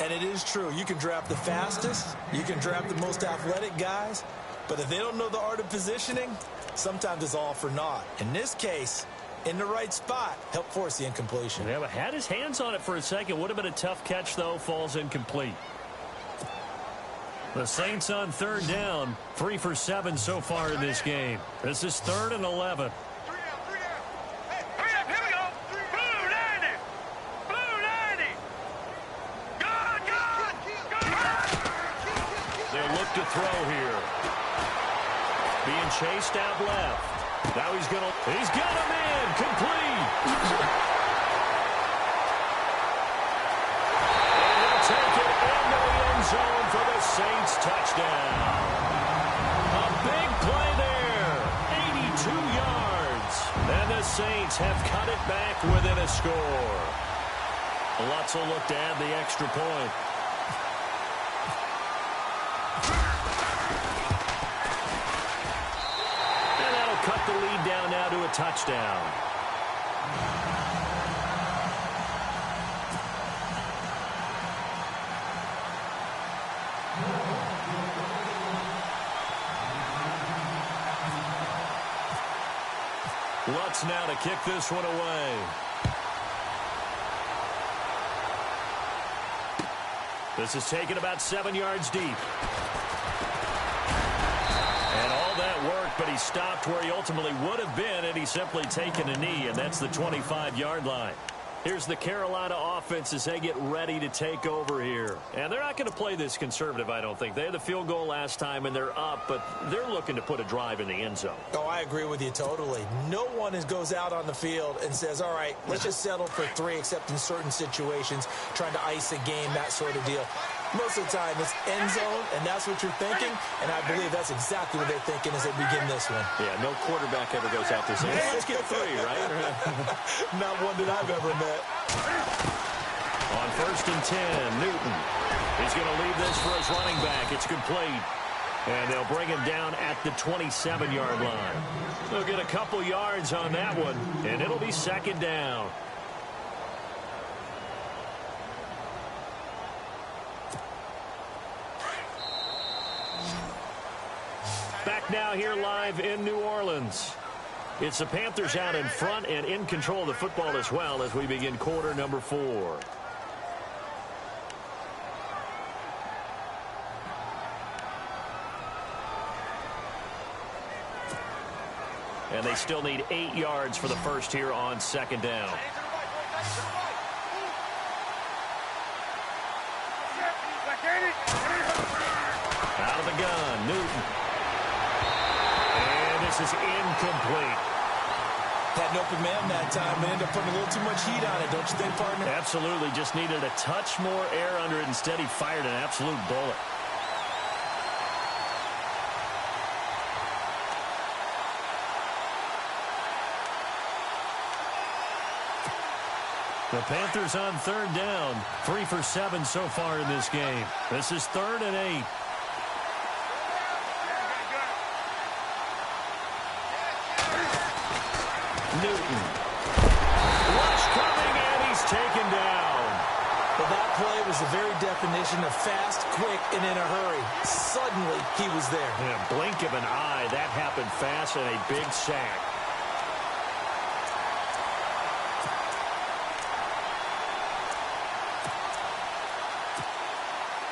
Speaker 3: And it is true. You can draft the fastest. You can draft the most athletic guys. But if they don't know the art of positioning, sometimes it's all for naught. In this case, in the right spot, help force the incompletion.
Speaker 2: Yeah, but had his hands on it for a second. Would have been a tough catch, though. Falls incomplete. The Saints on third down. 3 for 7 so far in this game. This is 3rd and 11. To throw here. Being chased out left. Now he's got him in. Complete. And he'll take it into the end zone for the Saints touchdown. A big play there. 82 yards. And the Saints have cut it back within a score. Lutz will look to add the extra point. Cut the lead down now to a touchdown. Lutz now to kick this one away. This is taken about 7 yards deep. But he stopped where he ultimately would have been, and he's simply taken a knee, and that's the 25-yard line. Here's the Carolina offense as they get ready to take over here. And they're not going to play this conservative, I don't think. They had the field goal last time, and they're up, but they're looking to put a drive in the end zone.
Speaker 3: Oh, I agree with you totally. No one goes out on the field and says, all right, let's just settle for 3, except in certain situations, trying to ice a game, that sort of deal. Most of the time, it's end zone, and that's what you're thinking, and I believe that's exactly what they're thinking as they begin this one.
Speaker 2: Yeah, no quarterback ever goes out there saying, hey, let's get 3, right?
Speaker 3: Not one that I've ever met.
Speaker 4: On 1st and 10, Newton. He's going to leave this for his running back. It's complete. And they'll bring him down at the 27-yard line. They'll get a couple yards on that one, and it'll be 2nd down. Back now here live in New Orleans. It's the Panthers out in front and in control of the football as well as we begin quarter number 4. And they still need 8 yards for the first here on 2nd down. Out of the gun, Newton. And this is incomplete.
Speaker 3: Had an open man that time and ended up putting a little too much heat on it, don't you think, partner?
Speaker 4: Absolutely. Just needed a touch more air under it. Instead, he fired an absolute bullet. The Panthers on 3rd down. 3 for 7 so far in this game. This is 3rd and 8. Newton. Rush coming, and he's taken down.
Speaker 3: Well, that play was the very definition of fast, quick, and in a hurry. Suddenly, he was there.
Speaker 4: In a blink of an eye, that happened fast and a big sack.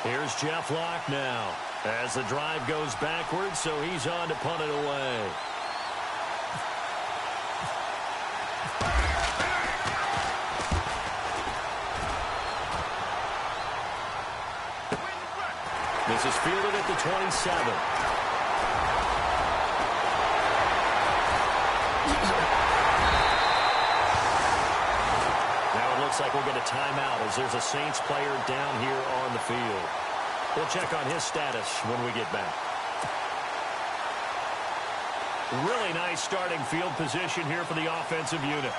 Speaker 4: Here's Jeff Locke now as the drive goes backwards, so he's on to punt it away. This is fielded at the 27. Looks like we'll get a timeout as there's a Saints player down here on the field. We'll check on his status when we get back. Really nice starting field position here for the offensive unit.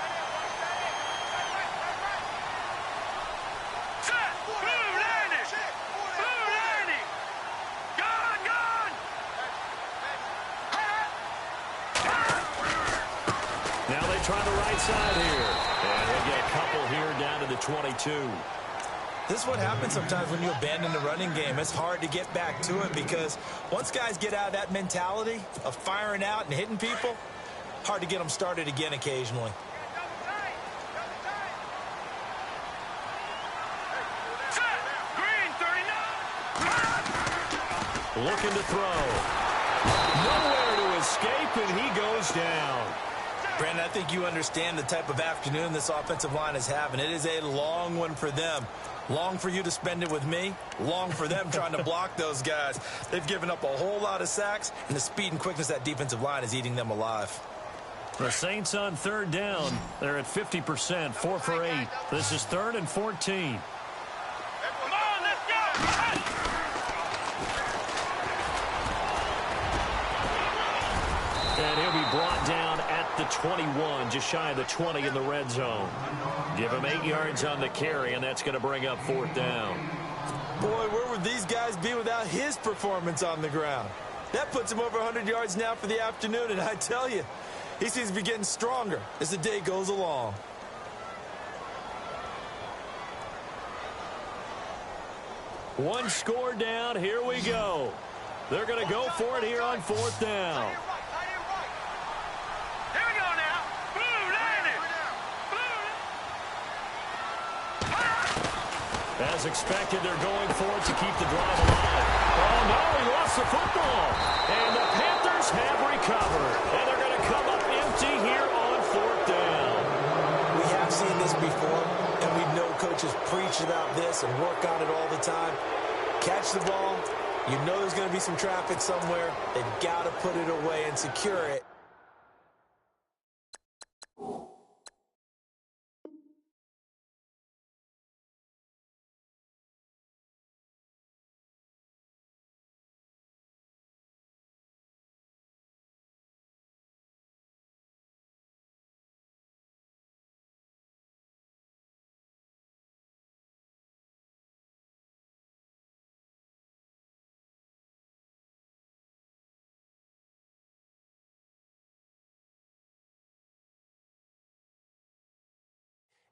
Speaker 4: Now they try the right side here. And they'll get a couple here down to the 22.
Speaker 3: This is what happens sometimes when you abandon the running game. It's hard to get back to it because once guys get out of that mentality of firing out and hitting people, hard to get them started again occasionally.
Speaker 4: Looking to throw. Nowhere to escape, and he goes down.
Speaker 3: Brandon, I think you understand the type of afternoon this offensive line is having. It is a long one for them. Long for you to spend it with me. Long for them trying to block those guys. They've given up a whole lot of sacks, and the speed and quickness of that defensive line is eating them alive.
Speaker 4: The Saints on 3rd down. They're at 50%, 4 for 8. This is 3rd and 14.
Speaker 5: Come on, let's go!
Speaker 4: And he'll be brought down at the 21, just shy of the 20 in the red zone. Give him 8 yards on the carry, and that's going to bring up 4th down.
Speaker 3: Boy, where would these guys be without his performance on the ground? That puts him over 100 yards now for the afternoon, and I tell you, he seems to be getting stronger as the day goes along.
Speaker 4: One score down. Here we go. They're going to go for it here on 4th down. As expected, they're going for it to keep the drive alive. Oh, no, he lost the football. And the Panthers have recovered. And they're going to come up empty here on 4th down.
Speaker 3: We have seen this before, and we know coaches preach about this and work on it all the time. Catch the ball. You know there's going to be some traffic somewhere. They've got to put it away and secure it.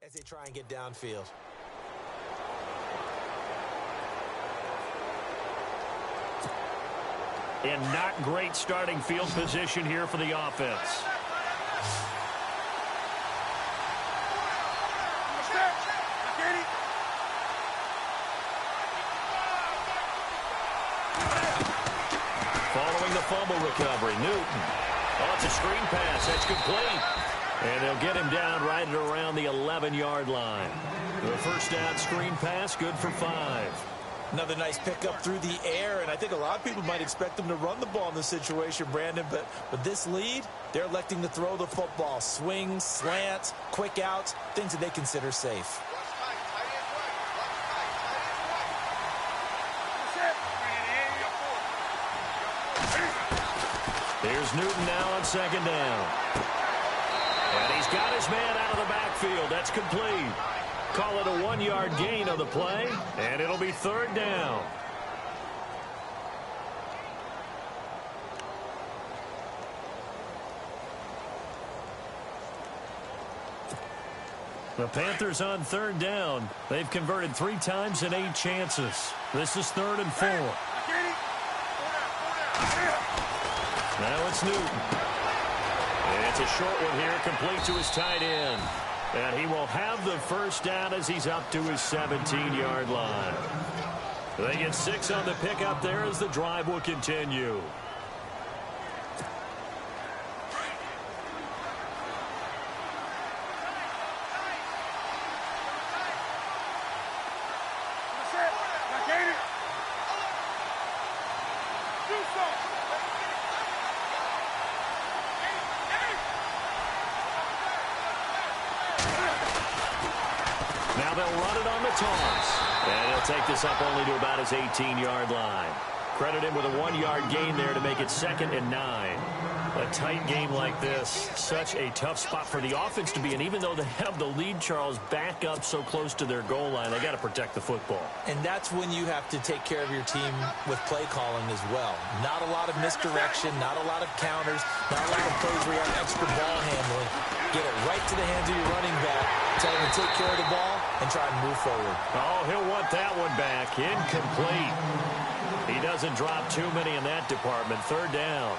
Speaker 3: as they try and get downfield.
Speaker 4: And not great starting field position here for the offense. Following the fumble recovery, Newton. Oh, it's a screen pass. That's complete. And they'll get him down right at around the 11-yard line. The first down screen pass, good for 5.
Speaker 3: Another nice pickup through the air, and I think a lot of people might expect them to run the ball in this situation, Brandon, but with this lead, they're electing to throw the football. Swings, slants, quick outs, things that they consider safe.
Speaker 4: Here's Newton now on second down. And he's got his man out of the backfield. That's complete. Call it a 1-yard gain on the play, and it'll be third down. The Panthers on third down. They've converted 3 times in 8 chances. This is 3rd and 4. Now it's Newton. And it's a short one here, complete to his tight end. And he will have the first down as he's up to his 17-yard line. They get 6 on the pickup there as the drive will continue. Now they'll run it on the toss. And he'll take this up only to about his 18-yard line. Credit him with a 1-yard gain there to make it 2nd and 9. A tight game like this, such a tough spot for the offense to be in. Even though they have the lead, Charles, back up so close to their goal line, they got to protect the football.
Speaker 3: And that's when you have to take care of your team with play calling as well. Not a lot of misdirection, not a lot of counters, not a lot of plays where you have extra ball handling. Get it right to the hands of your running back, tell him to take care of the ball, and try and move forward.
Speaker 4: Oh, he'll want that one back. Incomplete. He doesn't drop too many in that department. Third down.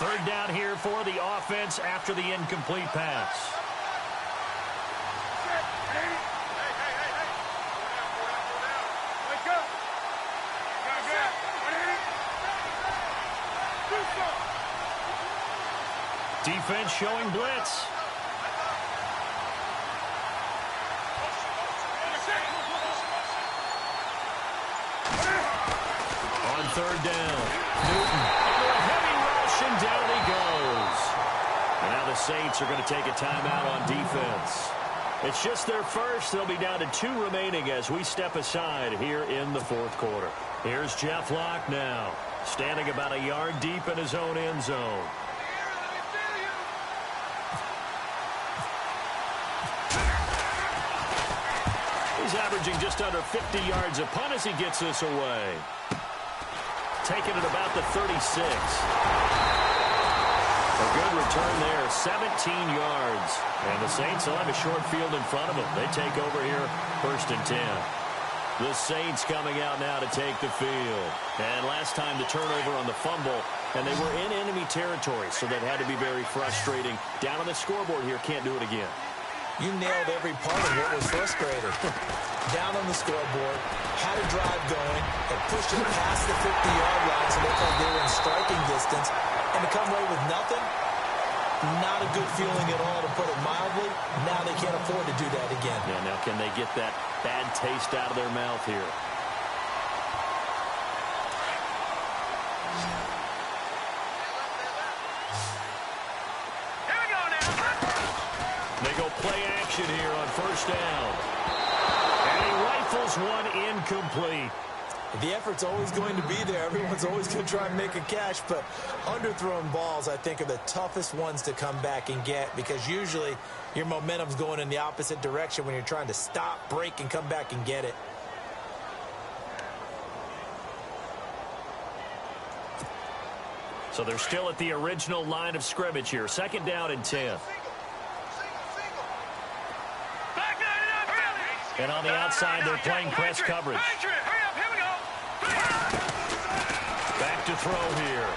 Speaker 4: Third down here for the offense after the incomplete pass. Defense showing blitz. On third down, Newton under a heavy rush, and down he goes. And now the Saints are going to take a timeout on defense. It's just their first. They'll be down to 2 remaining as we step aside here in the 4th quarter. Here's Jeff Locke now, standing about a yard deep in his own end zone. He's averaging just under 50 yards a punt as he gets this away. Taking it about the 36. A good return there, 17 yards. And the Saints will have a short field in front of them. They take over here, 1st and 10. The Saints coming out now to take the field. And last time the turnover on the fumble, and they were in enemy territory, so that had to be very frustrating. Down on the scoreboard here, can't do it again.
Speaker 3: You nailed every part of what was frustrating. Down on the scoreboard, had a drive going, and pushed it past the 50-yard line so they thought they were in striking distance. And to come away with nothing, not a good feeling at all, to put it mildly. Now they can't afford to do that again.
Speaker 4: Yeah, now can they get that bad taste out of their mouth here? They go play action here on first down. And he rifles one incomplete.
Speaker 3: The effort's always going to be there. Everyone's always going to try and make a catch, but underthrown balls, I think, are the toughest ones to come back and get, because usually your momentum's going in the opposite direction when you're trying to stop, break, and come back and get it.
Speaker 4: So they're still at the original line of scrimmage here. 2nd down and 10. And on the outside, they're playing press coverage. Back to throw here.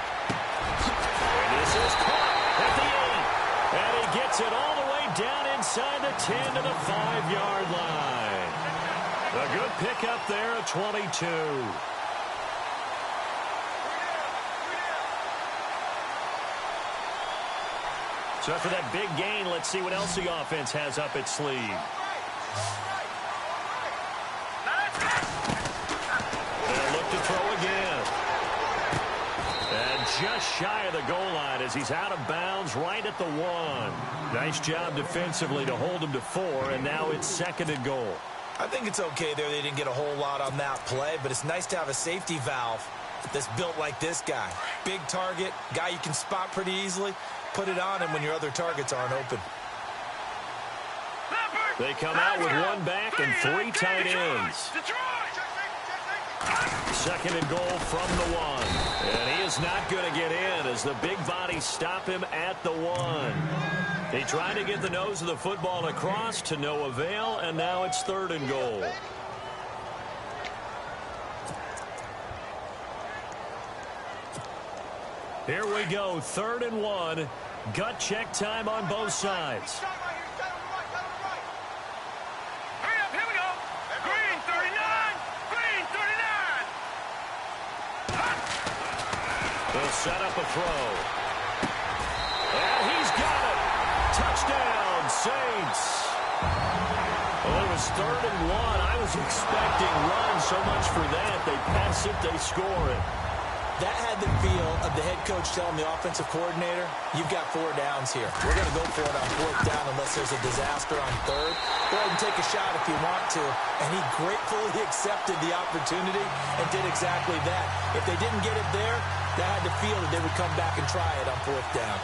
Speaker 4: And this is caught at the 8. And he gets it all the way down inside the 10 to the 5-yard line. A good pickup there at 22. So after that big gain, let's see what else the offense has up its sleeve. And look to throw again. And just shy of the goal line as he's out of bounds right at the 1. Nice job defensively to hold him to 4, and now it's 2nd and goal.
Speaker 3: I think it's okay there. They didn't get a whole lot on that play, but it's nice to have a safety valve that's built like this guy. Big target, guy you can spot pretty easily. Put it on him when your other targets aren't open.
Speaker 4: They come out with 1 back and 3 tight ends. 2nd and goal from the 1. And he is not going to get in as the big bodies stop him at the 1. He tried to get the nose of the football across to no avail, and now it's 3rd and goal. Here we go, 3rd and 1. Gut check time on both sides.
Speaker 5: Hurry up, here we go. Green 39. Green 39.
Speaker 4: They'll set up a throw. And he's got it. Touchdown, Saints. Well, it was 3rd and 1. I was expecting runs so much for that. They pass it, they score it.
Speaker 3: That had the feel of the head coach telling the offensive coordinator, you've got 4 downs here. We're going to go for it on 4th down unless there's a disaster on 3rd. Go ahead and take a shot if you want to. And he gratefully accepted the opportunity and did exactly that. If they didn't get it there, that had the feel that they would come back and try it on 4th down.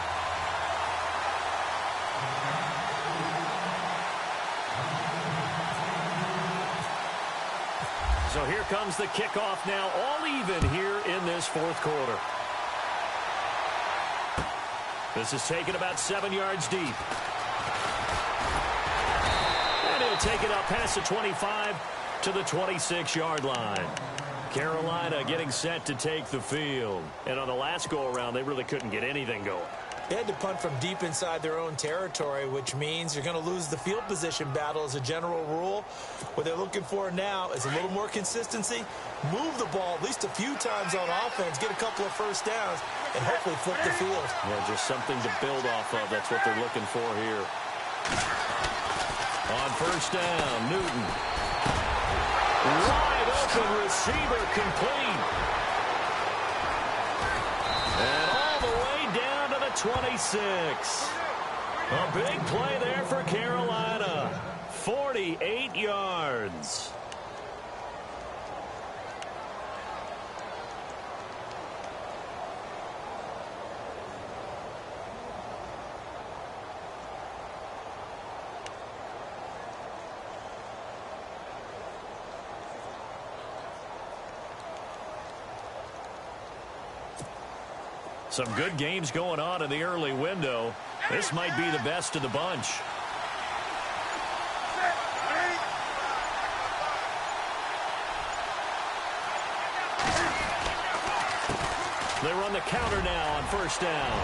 Speaker 4: So here comes the kickoff now, all even here in this 4th quarter. This is taken about 7 yards deep. And he'll take it up past the 25 to the 26-yard line. Carolina getting set to take the field. And on the last go-around, they really couldn't get anything going.
Speaker 3: They had to punt from deep inside their own territory, which means you're going to lose the field position battle as a general rule. What they're looking for now is a little more consistency, move the ball at least a few times on offense, get a couple of first downs, and hopefully flip the field.
Speaker 4: Yeah, just something to build off of. That's what they're looking for here. On 1st down, Newton. Wide open receiver complete. And all the way down to the 26. A big play there for Carolina. 48 yards. Some good games going on in the early window. This might be the best of the bunch. They run the counter now on 1st down.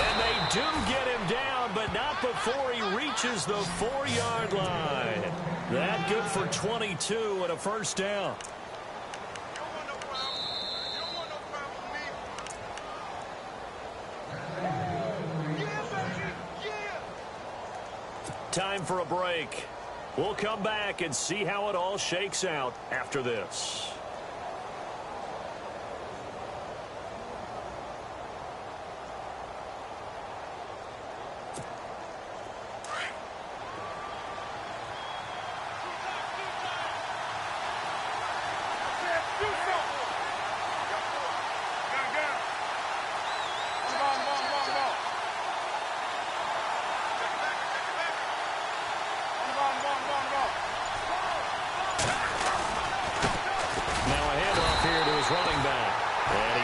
Speaker 4: And they do get him down, but not before he reaches the 4-yard line. That good for 22 and a 1st down. Time for a break. We'll come back and see how it all shakes out after this.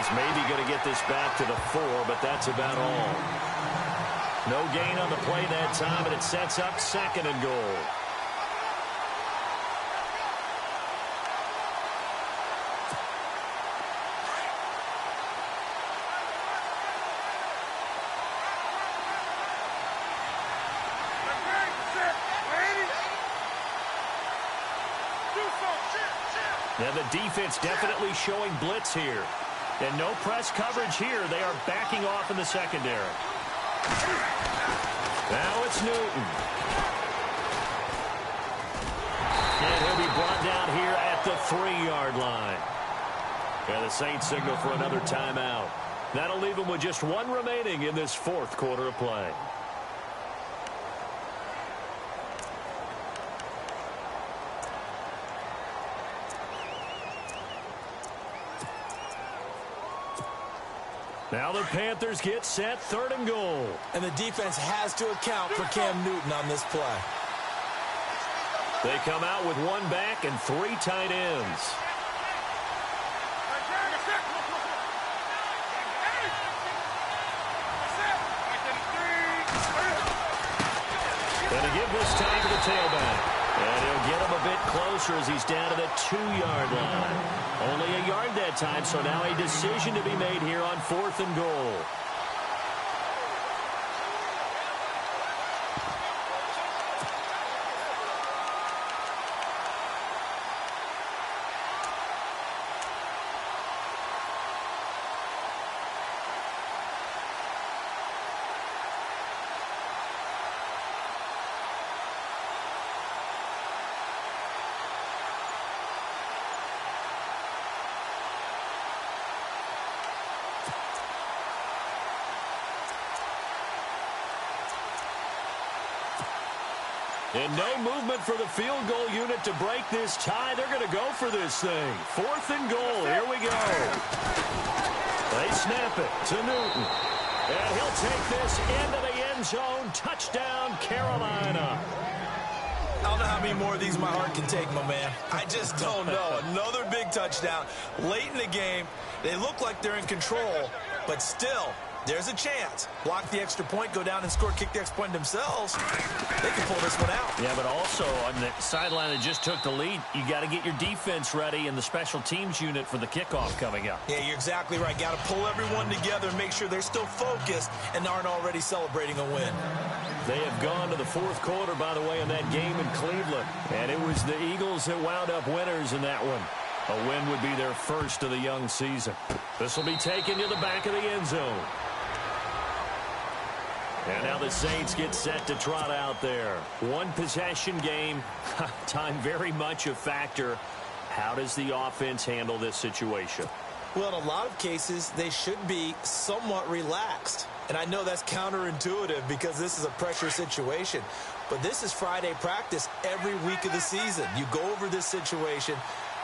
Speaker 2: he's maybe going to get this back to the 4, but that's about all. No gain on the play that time, and it sets up 2nd and goal.
Speaker 4: And the defense definitely showing blitz here. And no press coverage here. They are backing off in the secondary. Now it's Newton. And he'll be brought down here at the 3-yard line. And the Saints signal for another timeout. That'll leave them with just 1 remaining in this 4th quarter of play. Now the Panthers get set, 3rd and goal.
Speaker 3: And the defense has to account for Cam Newton on this play.
Speaker 4: They come out with 1 back and 3 tight ends. And to give this time to the tailback. And he'll get him a bit closer as he's down to the 2-yard line. Only a yard that time, so now a decision to be made here on 4th and goal. And no movement for the field goal unit to break this tie. They're going to go for this thing. 4th and goal. Here we go. They snap it to Newton. And he'll take this into the end zone. Touchdown, Carolina.
Speaker 3: I don't know how many more of these my heart can take, my man. I just don't know. Another big touchdown. Late in the game, they look like they're in control, but still, there's a chance. Block the extra point, go down and score, kick the extra point themselves. They can pull this one out.
Speaker 4: Yeah, but also on the sideline that just took the lead, you got to get your defense ready and the special teams unit for the kickoff coming up.
Speaker 3: Yeah, you're exactly right. Got to pull everyone together and make sure they're still focused and aren't already celebrating a win.
Speaker 4: They have gone to the 4th quarter, by the way, in that game in Cleveland. And it was the Eagles that wound up winners in that one. A win would be their first of the young season. This will be taken to the back of the end zone. And now the Saints get set to trot out there. 1 possession game. Time very much a factor. How does the offense handle this situation?
Speaker 3: Well, in a lot of cases, they should be somewhat relaxed. And I know that's counterintuitive because this is a pressure situation. But this is Friday practice every week of the season. You go over this situation,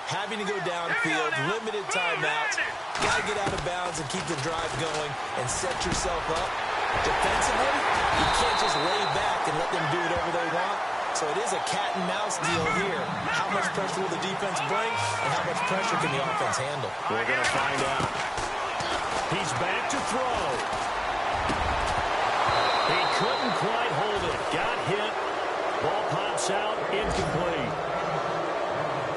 Speaker 3: having to go downfield, limited timeouts. Got to get out of bounds and keep the drive going and set yourself up. Defensively, you can't just lay back and let them do whatever they want. So it is a cat-and-mouse deal here. How much pressure will the defense bring, and how much pressure can the offense handle?
Speaker 4: We're going to find out. He's back to throw. He couldn't quite hold it. Got hit. Ball pops out. Incomplete.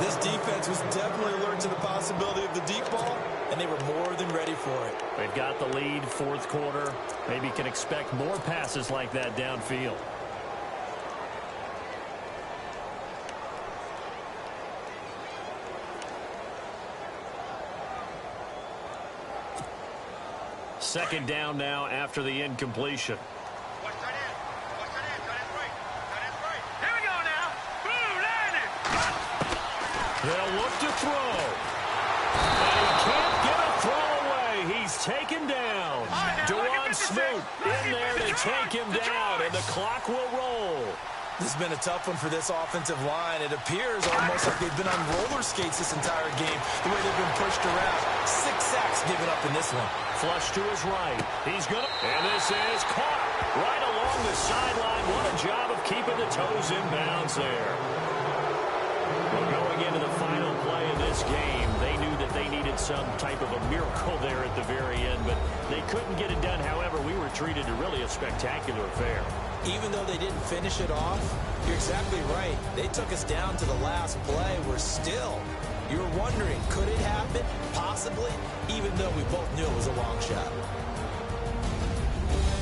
Speaker 3: This defense was definitely alert to the possibility of the deep ball, and they were more than ready for it.
Speaker 4: They've got the lead, 4th quarter. Maybe can expect more passes like that downfield. Second down now after the incompletion. They'll look to throw. And he can't get a throw away. He's taken down. Dewan Smoot in there to take him down, and the clock will roll.
Speaker 3: This has been a tough one for this offensive line. It appears almost like they've been on roller skates this entire game, the way they've been pushed around. 6 sacks given up in this one.
Speaker 4: Flush to his right. He's going to, and this is caught right along the sideline. What a job of keeping the toes in bounds there. Well, going into the final play of this game, they knew that they needed
Speaker 2: some type of a miracle there at the very end, but they couldn't get it done. However, we were treated to really a spectacular affair.
Speaker 3: Even though they didn't finish it off, you're exactly right. They took us down to the last play. You're wondering, could it happen? Possibly, even though we both knew it was a long shot.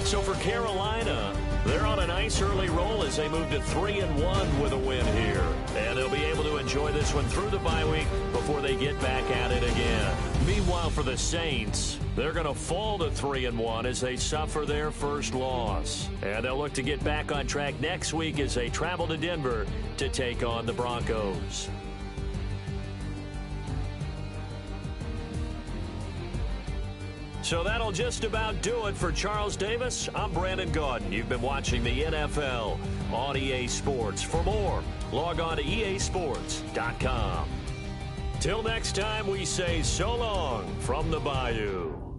Speaker 2: So for Carolina, they're on a nice early roll as they move to 3-1 with a win here. And they'll be able to enjoy this one through the bye week before they get back at it again. Meanwhile, for the Saints, they're going to fall to 3-1 as they suffer their first loss. And they'll look to get back on track next week as they travel to Denver to take on the Broncos. So that'll just about do it for Charles Davis. I'm Brandon Gaudin. You've been watching the NFL on EA Sports. For more, log on to easports.com. Till next time, we say so long from the Bayou.